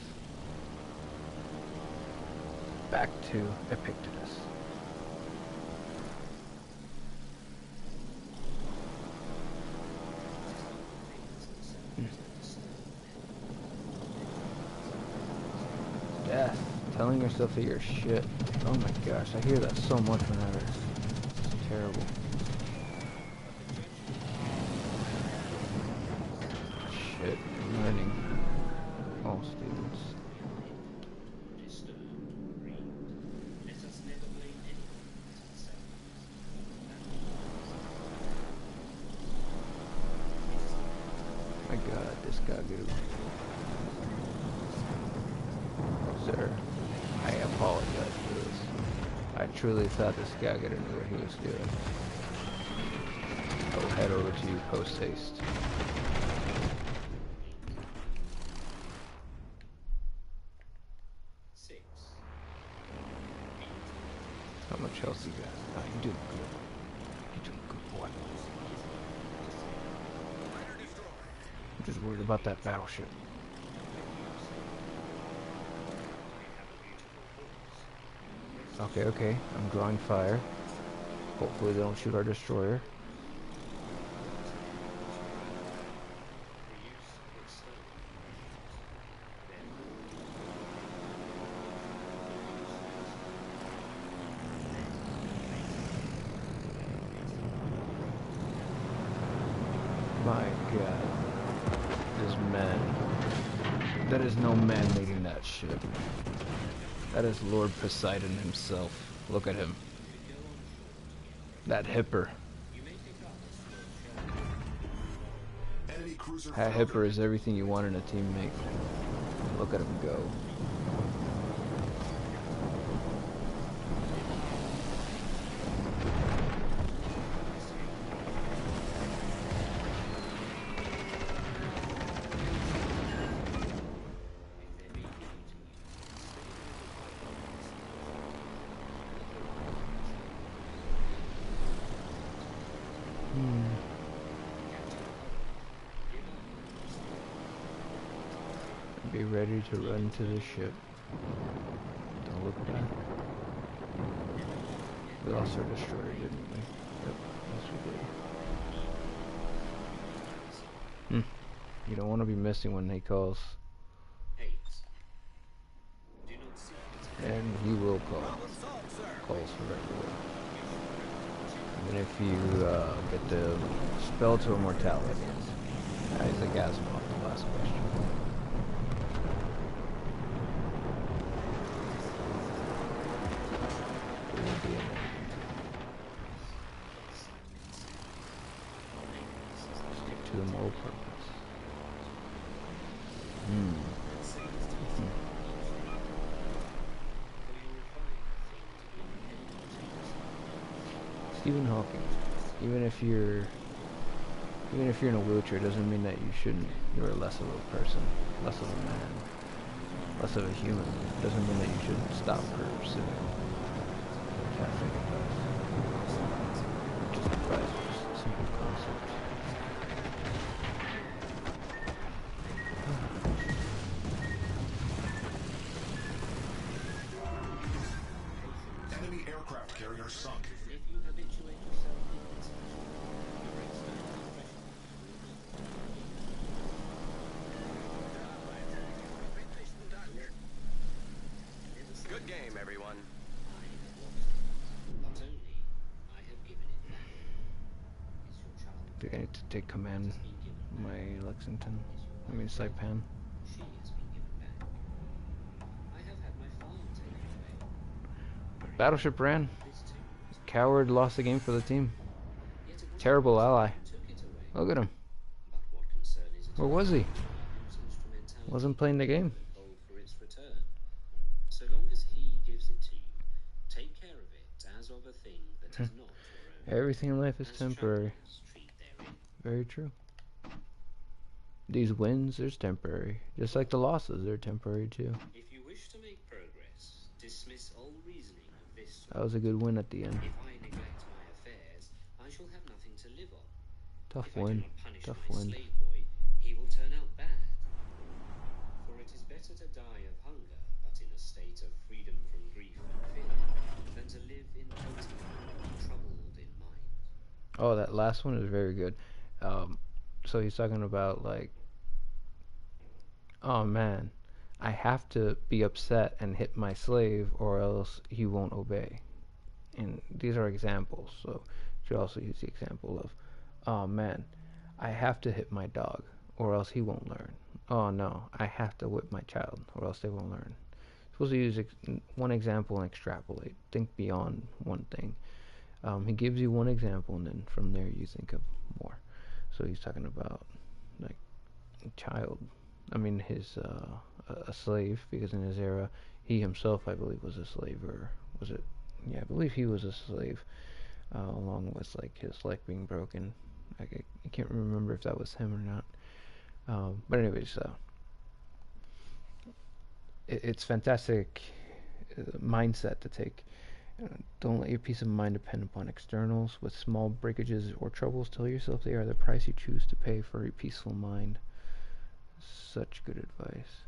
S1: Back to Epictetus. Death. Telling yourself that you're shit. Oh my gosh, I hear that so much whenever. It's terrible. Shit, I'm learning. All students. My god, this Gagu. Sir, I apologize for this. truly thought this guy could have knew what he was doing. I'll head over to you post haste. How much health you got? Oh, you're doing good. You're doing good, boy. I'm just worried about that battleship. Okay, okay. I'm drawing fire. Hopefully they don't shoot our destroyer. My God. This man. That is no man leading that ship. That is Lord Poseidon himself. Look at him. That hipper.
S3: Enemy cruiser
S1: That hipper is everything you want in a teammate. Look at him go. Be ready to run to the ship. Don't look back. We lost our destroyer, didn't we? Yep, yes we did. You don't want to be missing when he calls. And he will call. Calls for everywhere. Even if you get the spell to immortality. He's a gasm off the last question. Stick to the moral purpose. Stephen Hawking. Even if you're in a wheelchair, doesn't mean that you shouldn't. You're less of a person, less of a man, less of a human. Doesn't mean that you shouldn't stop pursuing caffeine advice. Just advice, just simple concepts.
S3: Enemy aircraft carrier sunk.
S2: Good game, everyone.
S1: I think I need to take command of my Saipan. Battleship ran. Coward lost the game for the team. Terrible ally. Look at him. Where was he? Wasn't playing the game.
S7: So long as he gives it to you, take care of it as of a thing that is not your own.
S1: Everything in life is temporary. Very true. These wins, there's temporary. Just like the losses, they're temporary too.
S7: If you wish to make progress, dismiss all reasoning of this sort.
S1: That was a good win at the end.
S7: If I neglect my affairs, I shall have nothing to live on.
S1: Tough
S7: If I do
S1: win.
S7: not punish
S1: Tough
S7: my
S1: win.
S7: slave boy, he will turn out bad. For it is better to die of hunger, but in a state of freedom from grief and fear, than to live in total troubled in mind.
S1: Oh, that last one is very good. So he's talking about like, oh man, I have to be upset and hit my slave or else he won't obey. And these are examples. So you should also use the example of, oh man, I have to hit my dog or else he won't learn. Oh no, I have to whip my child or else they won't learn. Supposed to use one example and extrapolate. Think beyond one thing. He gives you one example and then from there you think of more. So he's talking about like a child. I mean his a slave, because in his era he himself I believe was a slave, or was it Yeah, I believe he was a slave, along with like his leg being broken. I can't remember if that was him or not. But anyways, it's fantastic mindset to take. Don't let your peace of mind depend upon externals. With small breakages or troubles, tell yourself they are the price you choose to pay for a peaceful mind. Such good advice.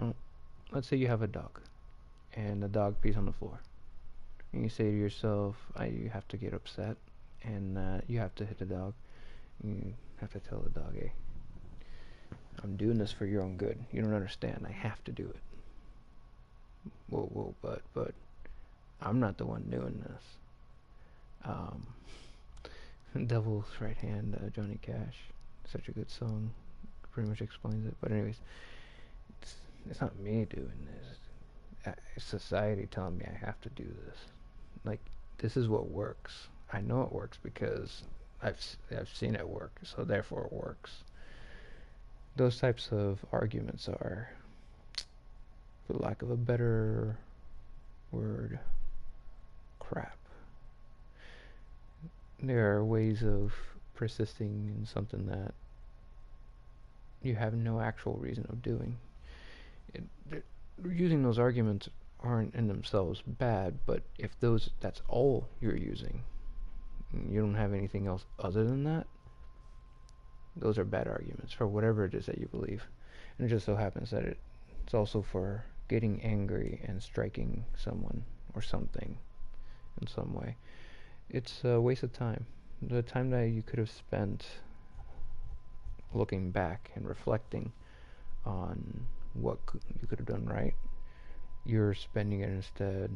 S1: Oh, let's say you have a dog, and the dog pees on the floor. And you say to yourself, you have to get upset, and you have to hit the dog. You have to tell the dog, hey, I'm doing this for your own good. You don't understand. I have to do it. Whoa, but I'm not the one doing this. Devil's Right Hand, Johnny Cash. Such a good song. Pretty much explains it. But anyways, it's not me doing this. It's society telling me I have to do this. Like, this is what works. I know it works because I've seen it work, so therefore it works. Those types of arguments are, for lack of a better word, crap. There are ways of persisting in something that you have no actual reason of doing. Using those arguments aren't in themselves bad, but if that's all you're using, you don't have anything else other than that, those are bad arguments for whatever it is that you believe. And it just so happens that it's also for getting angry and striking someone or something in some way. It's a waste of time. The time that you could have spent looking back and reflecting on what you could have done right, you're spending it instead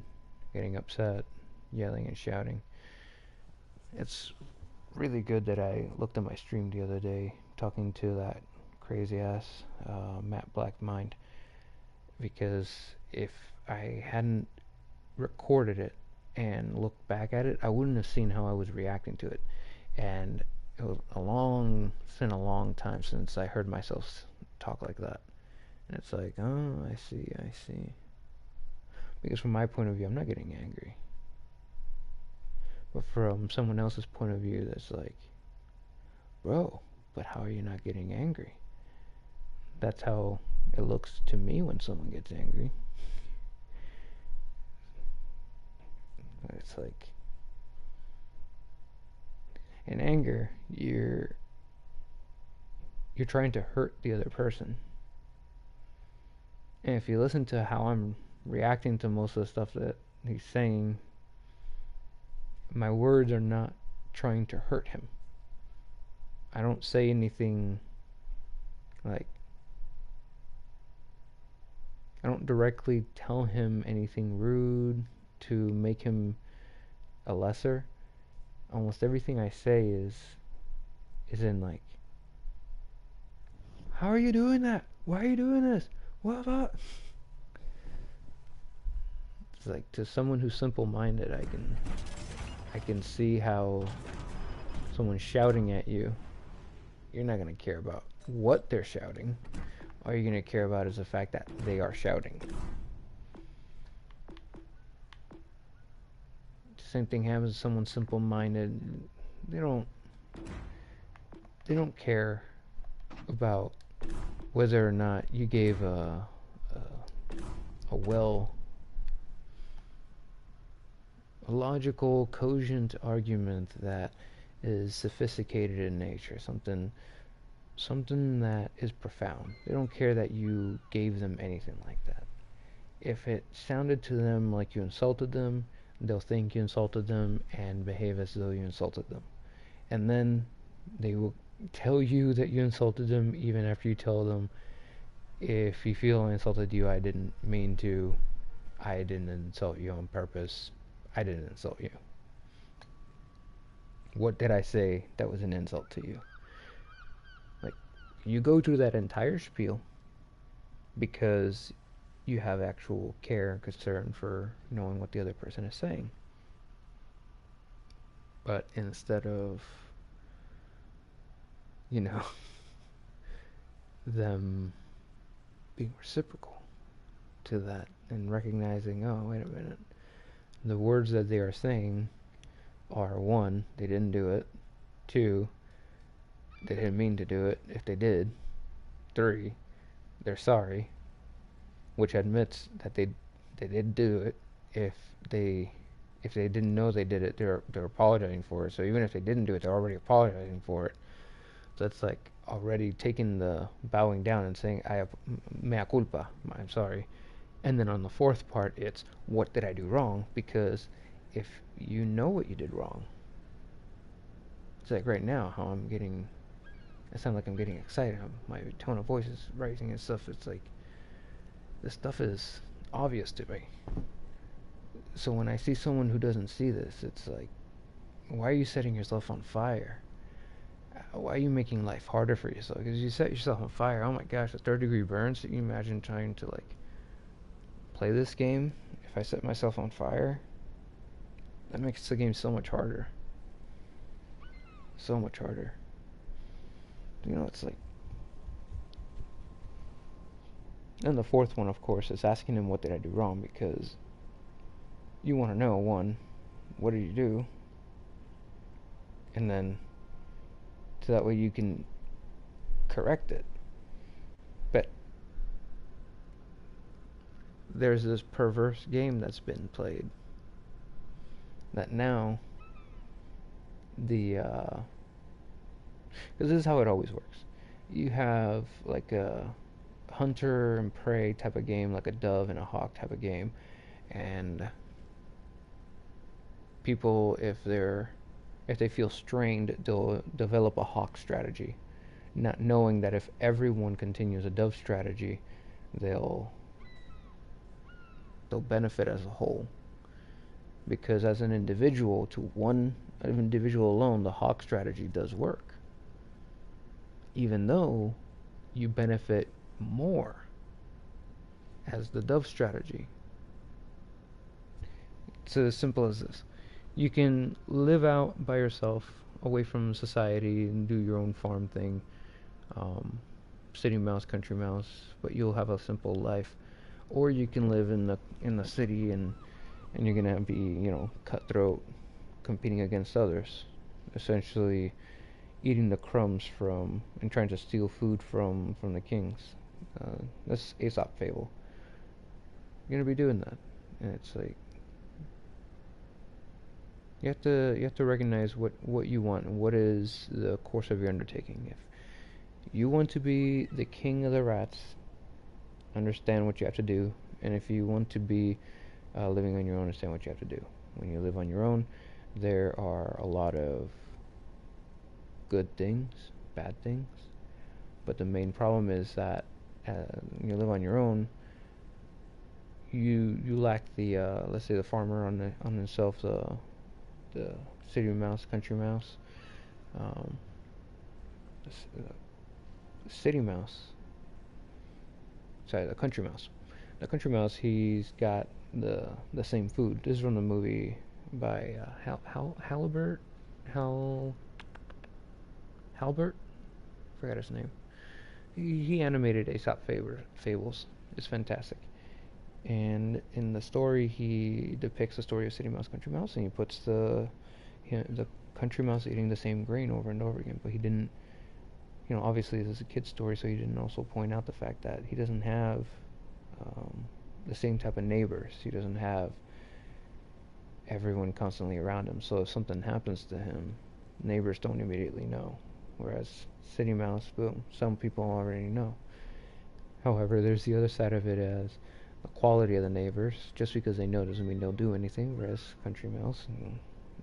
S1: getting upset, yelling and shouting. It's really good that I looked at my stream the other day talking to that crazy ass Matt Black Mind, because if I hadn't recorded it and looked back at it, I wouldn't have seen how I was reacting to it. And it was it's been a long time since I heard myself talk like that. And it's like, oh, I see. Because from my point of view, I'm not getting angry. But from someone else's point of view, that's like, bro, but how are you not getting angry? That's how it looks to me when someone gets angry. It's like, in anger, you're trying to hurt the other person. And if you listen to how I'm reacting to most of the stuff that he's saying, my words are not trying to hurt him. I don't say anything like, I don't directly tell him anything rude to make him a lesser. Almost everything I say is in like, how are you doing that? Why are you doing this? What? It's like, to someone who's simple-minded, I can see how someone shouting at you, you're not going to care about what they're shouting. All you're going to care about is the fact that they are shouting. The same thing happens to someone simple-minded. They don't care about whether or not you gave a logical, cogent argument that is sophisticated in nature, something that is profound. They don't care that you gave them anything like that. If it sounded to them like you insulted them, they'll think you insulted them and behave as though you insulted them. And then they will tell you that you insulted them even after you tell them, if you feel I insulted you, I didn't mean to. I didn't insult you on purpose. I didn't insult you. What did I say that was an insult to you? Like, you go through that entire spiel because you have actual care and concern for knowing what the other person is saying. But instead of, them being reciprocal to that and recognizing, oh, wait a minute, the words that they are saying are, one, they didn't do it, two, they didn't mean to do it if they did, three, they're sorry, which admits that they did do it. If they didn't know they did it, they're apologizing for it. So even if they didn't do it, they're already apologizing for it. So that's like already taking the bowing down and saying, I have mea culpa, I'm sorry. And then on the fourth part, it's what did I do wrong? Because if you know what you did wrong, it's like right now how I sound like I'm getting excited. My tone of voice is rising and stuff. It's like this stuff is obvious to me. So when I see someone who doesn't see this, it's like, why are you setting yourself on fire? Why are you making life harder for yourself? Because you set yourself on fire. Oh my gosh, a third-degree burn. So you imagine trying to like play this game. If I set myself on fire, that makes the game so much harder. So much harder. You know, it's like. And the fourth one, of course, is asking him what did I do wrong, because you want to know, one, what did you do? And then, so that way you can correct it. But there's this perverse game that's been played that now because this is how it always works. You have like a hunter and prey type of game, like a dove and a hawk type of game, and people, if they feel strained, they'll develop a hawk strategy, not knowing that if everyone continues a dove strategy, they'll benefit as a whole. Because as an individual, to one individual alone, the hawk strategy does work, even though you benefit more as the dove strategy. It's as simple as this. You can live out by yourself, away from society, and do your own farm thing, city mouse, country mouse, but you'll have a simple life. Or you can live in the city, and you're gonna be, cutthroat, competing against others, essentially eating the crumbs from and trying to steal food from the kings. That's Aesop fable. You're gonna be doing that, and it's like you have to recognize what you want and what is the course of your undertaking. If you want to be the king of the rats, understand what you have to do, and if you want to be living on your own, understand what you have to do. When you live on your own, there are a lot of good things, bad things, but the main problem is that when you live on your own, you lack the let's say the farmer on himself, the city mouse, country mouse, city mouse. Sorry, the country mouse. The country mouse, he's got the same food. This is from the movie by Halbert. Forgot his name. He animated Aesop fables. It's fantastic. And in the story, he depicts the story of City Mouse, Country Mouse, and he puts the country mouse eating the same grain over and over again. But he didn't, obviously this is a kid's story, so he didn't also point out the fact that he doesn't have the same type of neighbors. He doesn't have everyone constantly around him. So if something happens to him, neighbors don't immediately know. Whereas City Mouse, boom, some people already know. However, there's the other side of it as the quality of the neighbors. Just because they know doesn't mean they'll do anything. Whereas Country Mouse,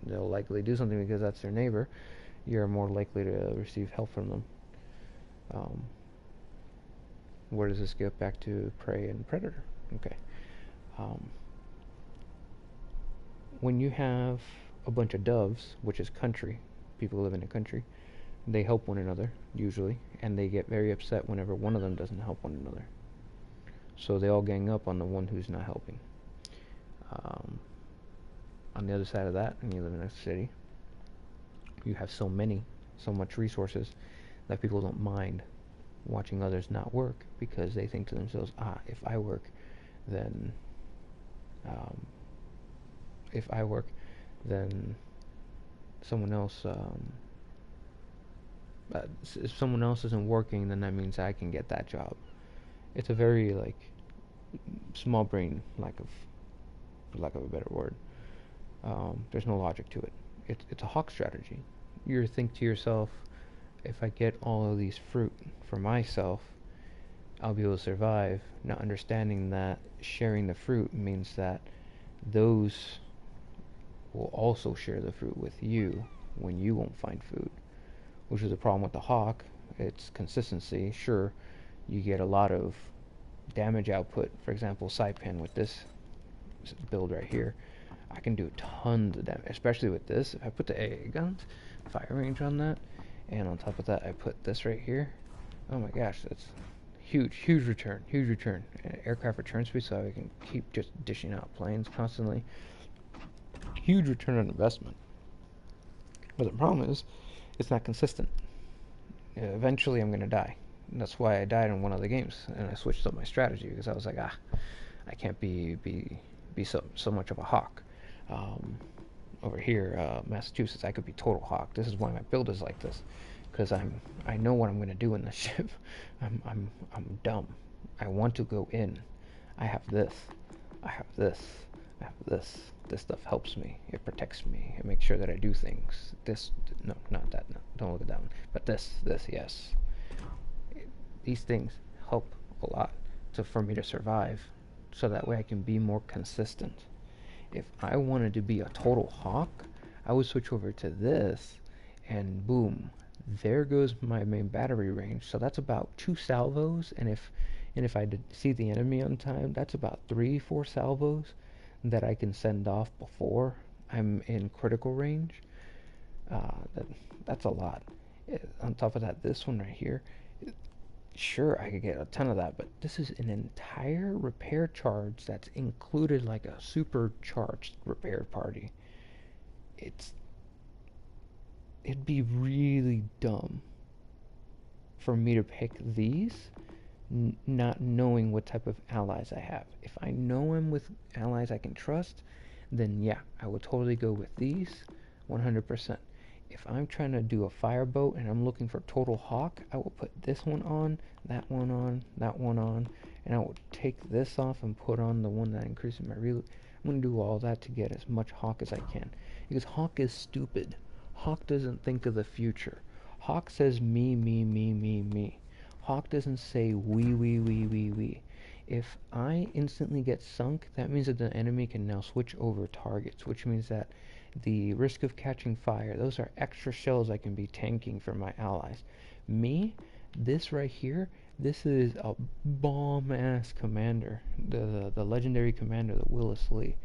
S1: they'll likely do something because that's their neighbor. You're more likely to receive help from them. Where does this get back to prey and predator? Okay. When you have a bunch of doves, which is country, people who live in a country, they help one another, usually, and they get very upset whenever one of them doesn't help one another. So they all gang up on the one who's not helping. On the other side of that, when you live in a city, you have so much resources that people don't mind watching others not work because they think to themselves, if I work, then um, if I work, then someone else. If someone else isn't working, then that means I can get that job. It's a very like small brain, for lack of a better word. There's no logic to it. It's a hawk strategy. You think to yourself, if I get all of these fruit for myself, I'll be able to survive, not understanding that sharing the fruit means that those will also share the fruit with you when you won't find food, which is the problem with the hawk. It's consistency. Sure, you get a lot of damage output. For example, Saipan with this build right here, I can do tons of damage, especially with this. If I put the AA guns, fire range on that, and on top of that I put this right here, oh my gosh, that's huge return. Aircraft return speed, so I can keep just dishing out planes constantly. Huge return on investment. But the problem is, it's not consistent. Eventually I'm gonna die. And that's why I died in one of the games, and I switched up my strategy because I was like, I can't be so much of a hawk. Over here, Massachusetts, I could be total hawk. This is why my build is like this, because I know what I'm gonna do in the ship. I'm dumb. I want to go in. I have this. I have this. I have this. This stuff helps me. It protects me. It makes sure that I do things. This, no, not that. No, don't look at that one. But this, yes. These things help a lot for me to survive, so that way I can be more consistent. If I wanted to be a total hawk, I would switch over to this, and boom, there goes my main battery range. So that's about 2 salvos, and if I see the enemy on time, that's about 3-4 salvos that I can send off before I'm in critical range. That's a lot. On top of that, this one right here, sure, I could get a ton of that, but this is an entire repair charge that's included, like a supercharged repair party. It'd be really dumb for me to pick these, not knowing what type of allies I have. If I know I'm with allies I can trust, then yeah, I would totally go with these 100%. If I'm trying to do a fireboat and I'm looking for total hawk, I will put this one on, that one on, that one on, and I will take this off and put on the one that increases my reload. I'm going to do all that to get as much hawk as I can, because hawk is stupid. Hawk doesn't think of the future. Hawk says me. Hawk doesn't say we. If I instantly get sunk, that means that the enemy can now switch over targets, which means that the risk of catching fire, those are extra shells I can be tanking for my allies. Me, this right here, this is a bomb-ass commander, the legendary commander, the Willis Lee.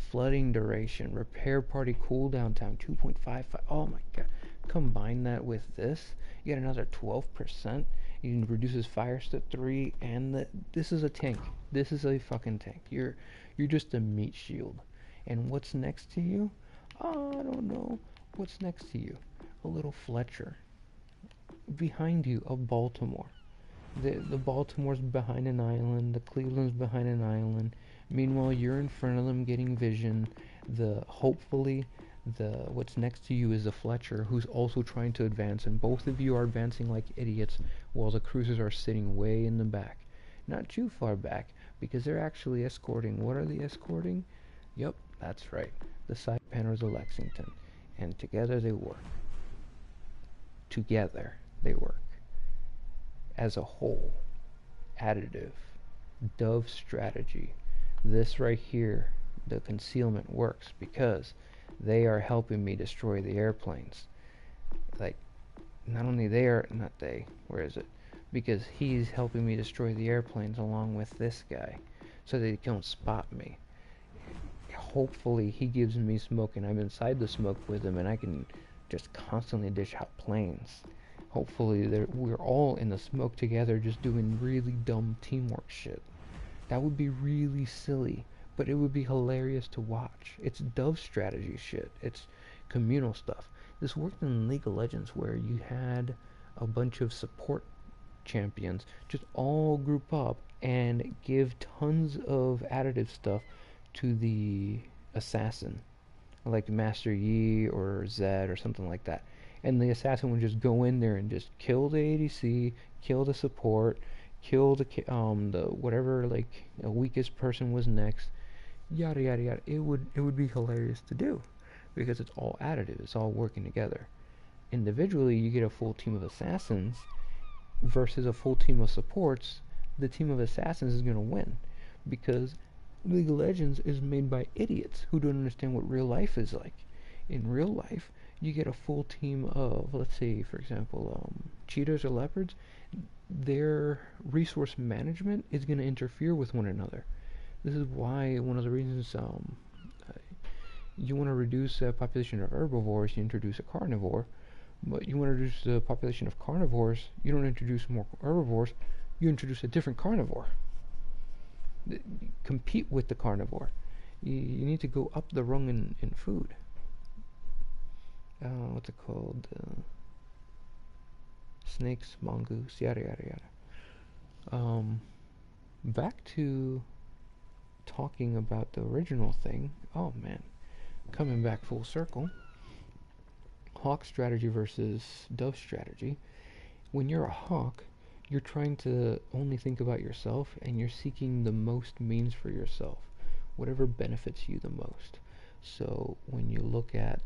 S1: Flooding duration, repair party cooldown time, 2.55. Oh my god. Combine that with this, you get another 12%. It reduces fires to 3, and this is a tank. This is a fucking tank. You're just a meat shield. And what's next to you? Oh, I don't know. What's next to you? A little Fletcher. Behind you, a Baltimore. The Baltimore's behind an island. The Cleveland's behind an island. Meanwhile, you're in front of them getting vision. Hopefully, what's next to you is the Fletcher, who's also trying to advance, and both of you are advancing like idiots, while the cruisers are sitting way in the back. Not too far back, because they're actually escorting. What are they escorting? Yep, that's right. The Saipan or the Lexington. And together they work. Together they work. As a whole, additive, Dove strategy. This right here, the concealment works because they are helping me destroy the airplanes. Like, not only where is it? Because he's helping me destroy the airplanes along with this guy, so they don't spot me. Hopefully he gives me smoke and I'm inside the smoke with him, and I can just constantly dish out planes. Hopefully we're all in the smoke together, just doing really dumb teamwork shit. That would be really silly, but it would be hilarious to watch. It's Dove strategy shit. It's communal stuff. This worked in League of Legends, where you had a bunch of support champions just all group up and give tons of additive stuff to the assassin, like Master Yi or Zed or something like that. And the assassin would just go in there and just kill the ADC, kill the support, kill the whatever like weakest person was next, yada yada yada. It would be hilarious to do because it's all additive. It's all working together. Individually, you get a full team of assassins versus a full team of supports. The team of assassins is going to win because League of Legends is made by idiots who don't understand what real life is like. In real life, you get a full team of, let's say, for example, cheetahs or leopards. Their resource management is going to interfere with one another. This is why one of the reasons you want to reduce the population of herbivores, you introduce a carnivore. But you want to reduce the population of carnivores, you don't introduce more herbivores, you introduce a different carnivore. Compete with the carnivore. You need to go up the rung in food. What's it called? Snakes, mongoose, yada yada yada. Back to talking about the original thing. Oh man, coming back full circle. Hawk strategy versus dove strategy. When you're a hawk, you're trying to only think about yourself and you're seeking the most means for yourself, whatever benefits you the most. So when you look at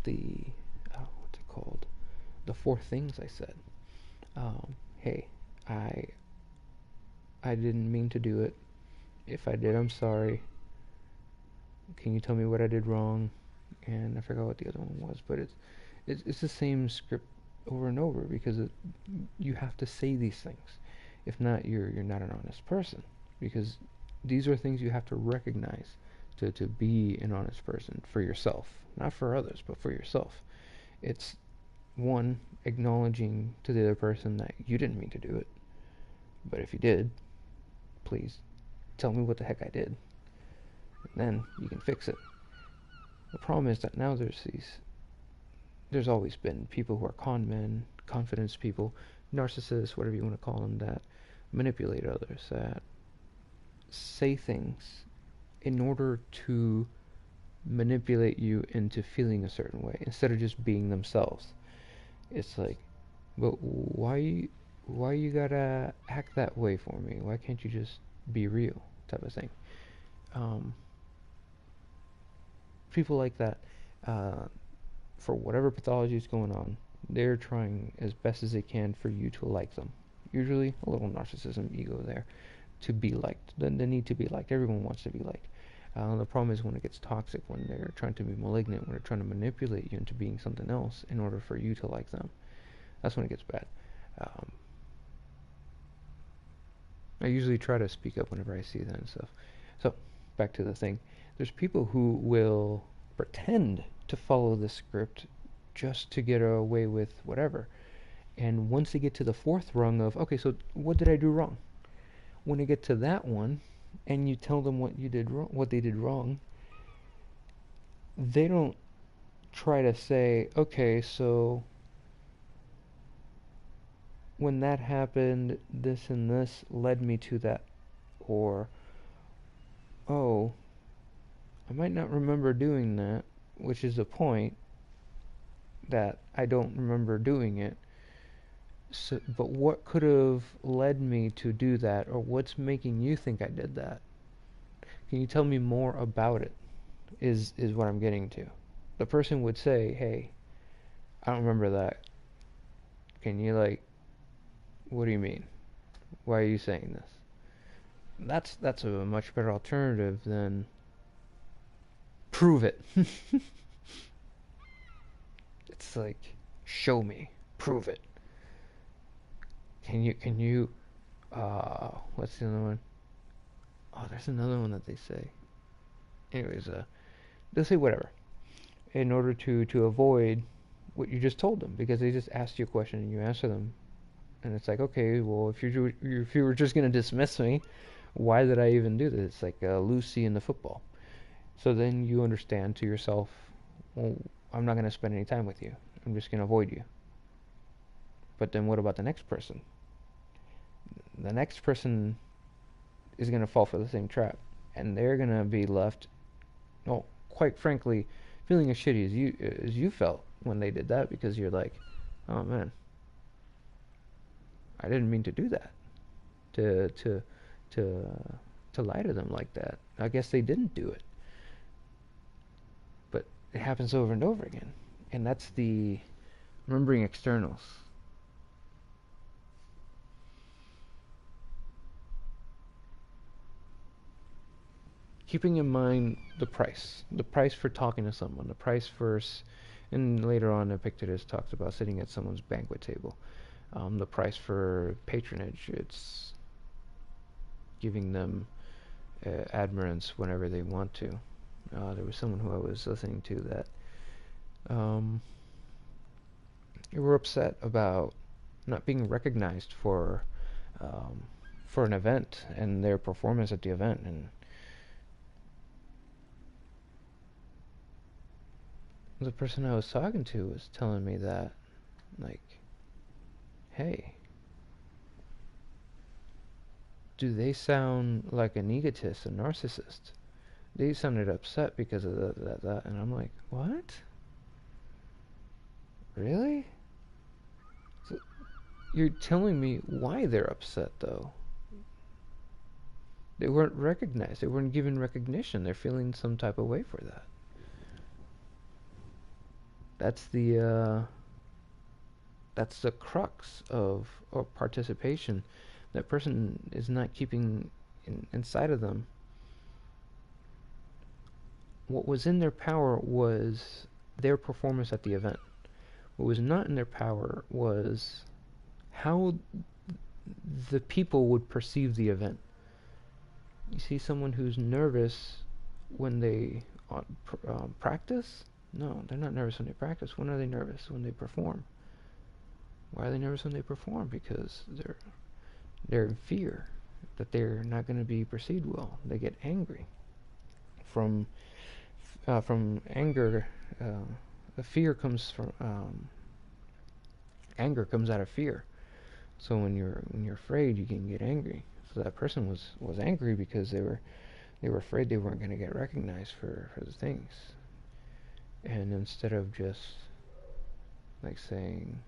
S1: the what's it called, the four things I said, hey, I didn't mean to do it. If I did, I'm sorry. Can you tell me what I did wrong? And I forgot what the other one was, but it's the same script over and over because you have to say these things. If not, you're not an honest person, because these are things you have to recognize to be an honest person for yourself, not for others, but for yourself. It's one, acknowledging to the other person that you didn't mean to do it, but if you did, please tell me what the heck I did, and then you can fix it. The problem is that now there's always been people who are con men, confidence people, narcissists, whatever you want to call them, that manipulate others, that say things in order to manipulate you into feeling a certain way instead of just being themselves. It's like, but why you gotta act that way for me? Why can't you just be real? Type of thing. People like that, for whatever pathology is going on, they're trying as best as they can for you to like them. Usually a little narcissism, ego there, to be liked. Then they need to be liked. Everyone wants to be liked. The problem is when it gets toxic, when they're trying to be malignant, when they're trying to manipulate you into being something else in order for you to like them. That's when it gets bad. I usually try to speak up whenever I see that and stuff. So, back to the thing. There's people who will pretend to follow the script just to get away with whatever. And once they get to the fourth rung of, okay, so what did I do wrong? When they get to that one, and you tell them what you did wrong, what they did wrong, they don't try to say, okay, so when that happened, this and this led me to that, or, oh, I might not remember doing that, which is the point, that I don't remember doing it. So, but what could have led me to do that, or what's making you think I did that? Can you tell me more about it? Is what I'm getting to. The person would say, hey, I don't remember that. Can you, like, what do you mean? Why are you saying this? That's a much better alternative than prove it. It's like, show me, prove it. Can you what's the other one? Oh, there's another one that they say. Anyways, they'll say whatever in order to avoid what you just told them, because they just asked you a question and you answer them, and it's like, okay, well, if you were just gonna dismiss me, why did I even do this? It's like Lucy in the football. So then you understand to yourself, well, I'm not gonna spend any time with you. I'm just gonna avoid you. But then what about the next person? the next person is going to fall for the same trap, and they're going to be left, well, quite frankly, feeling as shitty as you felt when they did that, because you're like, oh man, I didn't mean to do that, to to to to lie to them like that. I guess they didn't do it, but it happens over and over again, and that's the remembering externals. Keeping in mind the price for talking to someone, the price for, and later on Epictetus talks about sitting at someone's banquet table. The price for patronage, it's giving them admirance whenever they want to. There was someone who I was listening to that they were upset about not being recognized for an event and their performance at the event, and the person I was talking to was telling me that, like, hey, do they sound like an egotist, a narcissist? They sounded upset because of that. And I'm like, what? Really? So you're telling me why they're upset, though? They weren't recognized. They weren't given recognition. They're feeling some type of way for that. That's the crux of participation. That person is not keeping inside of them. What was in their power was their performance at the event. What was not in their power was how the people would perceive the event. You see someone who's nervous when they practice? No, they're not nervous when they practice. When are they nervous? When they perform. Why are they nervous when they perform? Because they're in fear that they're not going to be perceived well. They get angry. From anger, the fear comes from anger comes out of fear. So when you're afraid, you can get angry. So that person was angry because they were afraid they weren't going to get recognized for the things. And instead of just like saying,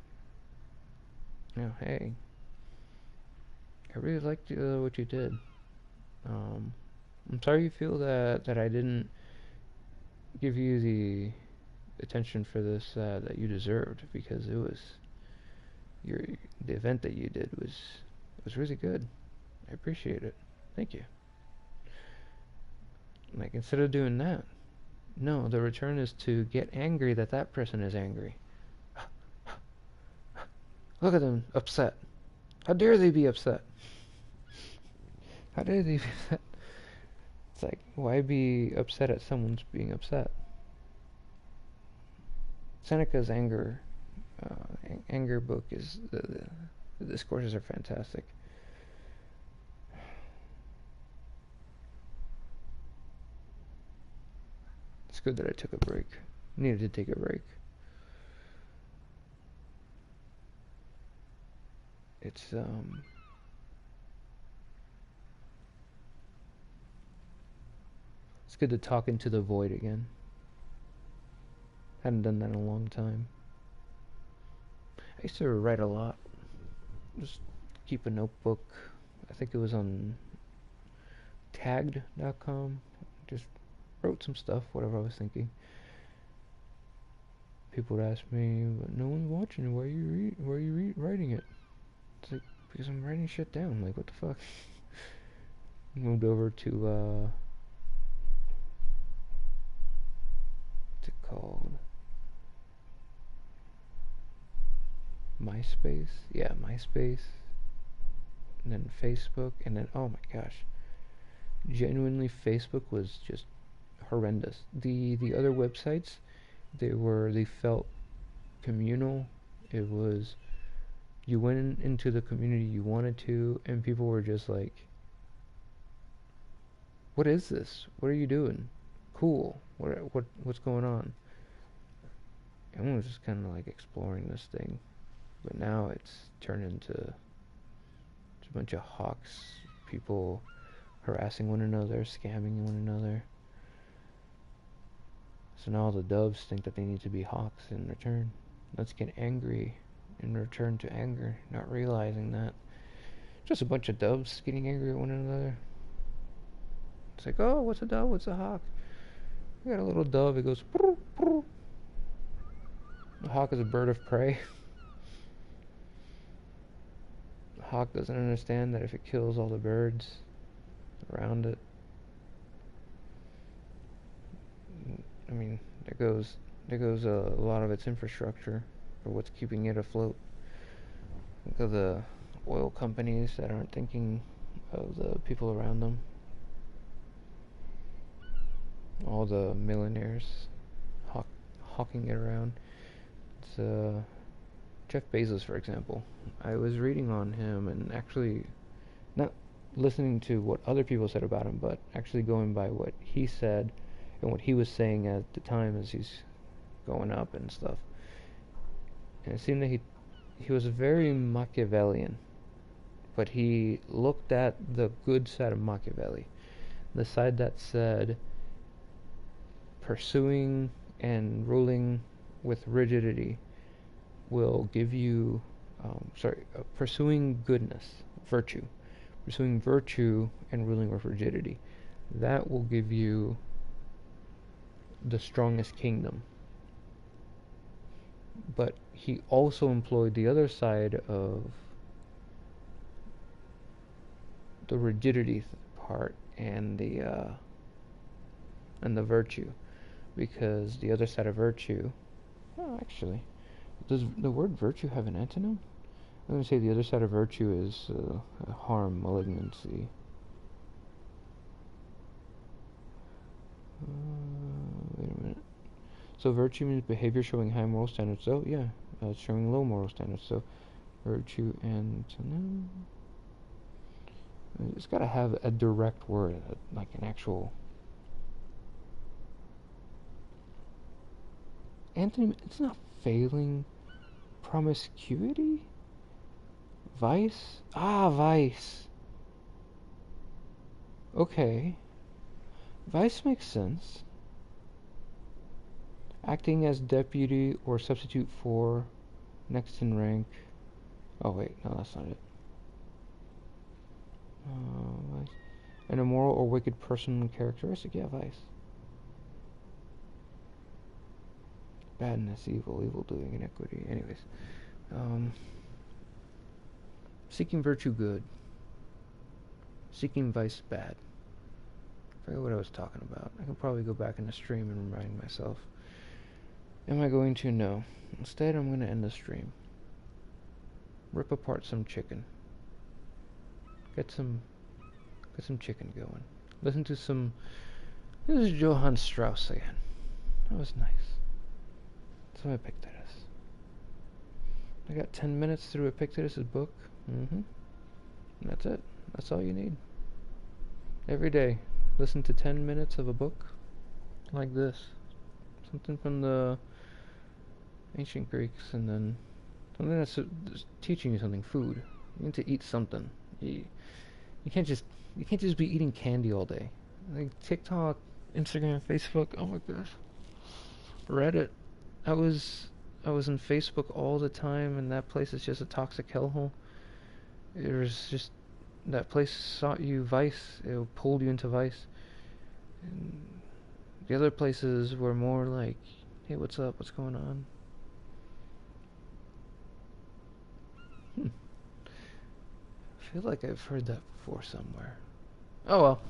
S1: you know, hey, I really liked what you did. I'm sorry you feel that I didn't give you the attention for this that you deserved, because it was the event that you did was really good. I appreciate it. Thank you. Like, instead of doing that, no, the return is to get angry that that person is angry. Look at them, upset. How dare they be upset? How dare they be upset? It's like, why be upset at someone's being upset? Seneca's anger book is the discourses are fantastic. It's good that I took a break. Needed to take a break. It's good to talk into the void again. Hadn't done that in a long time. I used to write a lot. Just keep a notebook. I think it was on tagged.com. Just wrote some stuff, whatever I was thinking. People would ask me, but no one's watching it. Why are you writing it? It's like, because I'm writing shit down. Like, what the fuck? Moved over to what's it called? MySpace? Yeah, MySpace. And then Facebook, and then, oh my gosh. Genuinely, Facebook was just horrendous. The other websites, they felt communal. It was, you went into the community you wanted to, and people were just like, what is this? What are you doing? Cool. What's going on? And I was just kind of like exploring this thing. But now it's turned into a bunch of hawks, people harassing one another, scamming one another. So now all the doves think that they need to be hawks in return. Let's get angry in return to anger, not realizing that just a bunch of doves getting angry at one another. It's like, oh, what's a dove? What's a hawk? We got a little dove. It goes, prr, prr. The hawk is a bird of prey. The hawk doesn't understand that if it kills all the birds around it, I mean, there goes a lot of its infrastructure for what's keeping it afloat. Think of the oil companies that aren't thinking of the people around them. All the millionaires hawking it around. It's Jeff Bezos, for example. I was reading on him and actually not listening to what other people said about him, but actually going by what he said and what he was saying at the time as he's going up and stuff. And it seemed that he was very Machiavellian, but he looked at the good side of Machiavelli, the side that said pursuing and ruling with rigidity will give you, pursuing goodness, pursuing virtue and ruling with rigidity, that will give you the strongest kingdom. But he also employed the other side of the rigidity part and the virtue, because the other side of virtue, actually, does the word virtue have an antonym? I'm going to say the other side of virtue is harm, malignancy. Wait a minute. So virtue means behavior showing high moral standards. So yeah, it's showing low moral standards. So virtue antonym. It's got to have a direct word, like an actual antonym. It's not failing. Promiscuity? Vice? Ah, vice. Okay. Vice makes sense. Acting as deputy or substitute for, next in rank. Oh wait, no, that's not it. Vice. An immoral or wicked person characteristic. Yeah, vice. Badness, evil, evildoing, inequity. Anyways. Seeking virtue, good. Seeking vice, bad. I forget what I was talking about. I can probably go back in the stream and remind myself. Am I going to? No. Instead, I'm going to end the stream. Rip apart some chicken. Get some chicken going. Listen to some. This is Johann Strauss again. That was nice. So Epictetus. I got 10 minutes through Epictetus' book. And that's it. That's all you need. Every day, listen to 10 minutes of a book like this. Something from the ancient Greeks, and then something that's teaching you something. Food. You need to eat something. You can't just be eating candy all day. Like TikTok, Instagram, Facebook. Oh my gosh. Reddit. I was in Facebook all the time, and that place is just a toxic hellhole. It was just that place sought you vice. It pulled you into vice. And the other places were more like, hey, what's up? What's going on? I feel like I've heard that before somewhere. Oh well.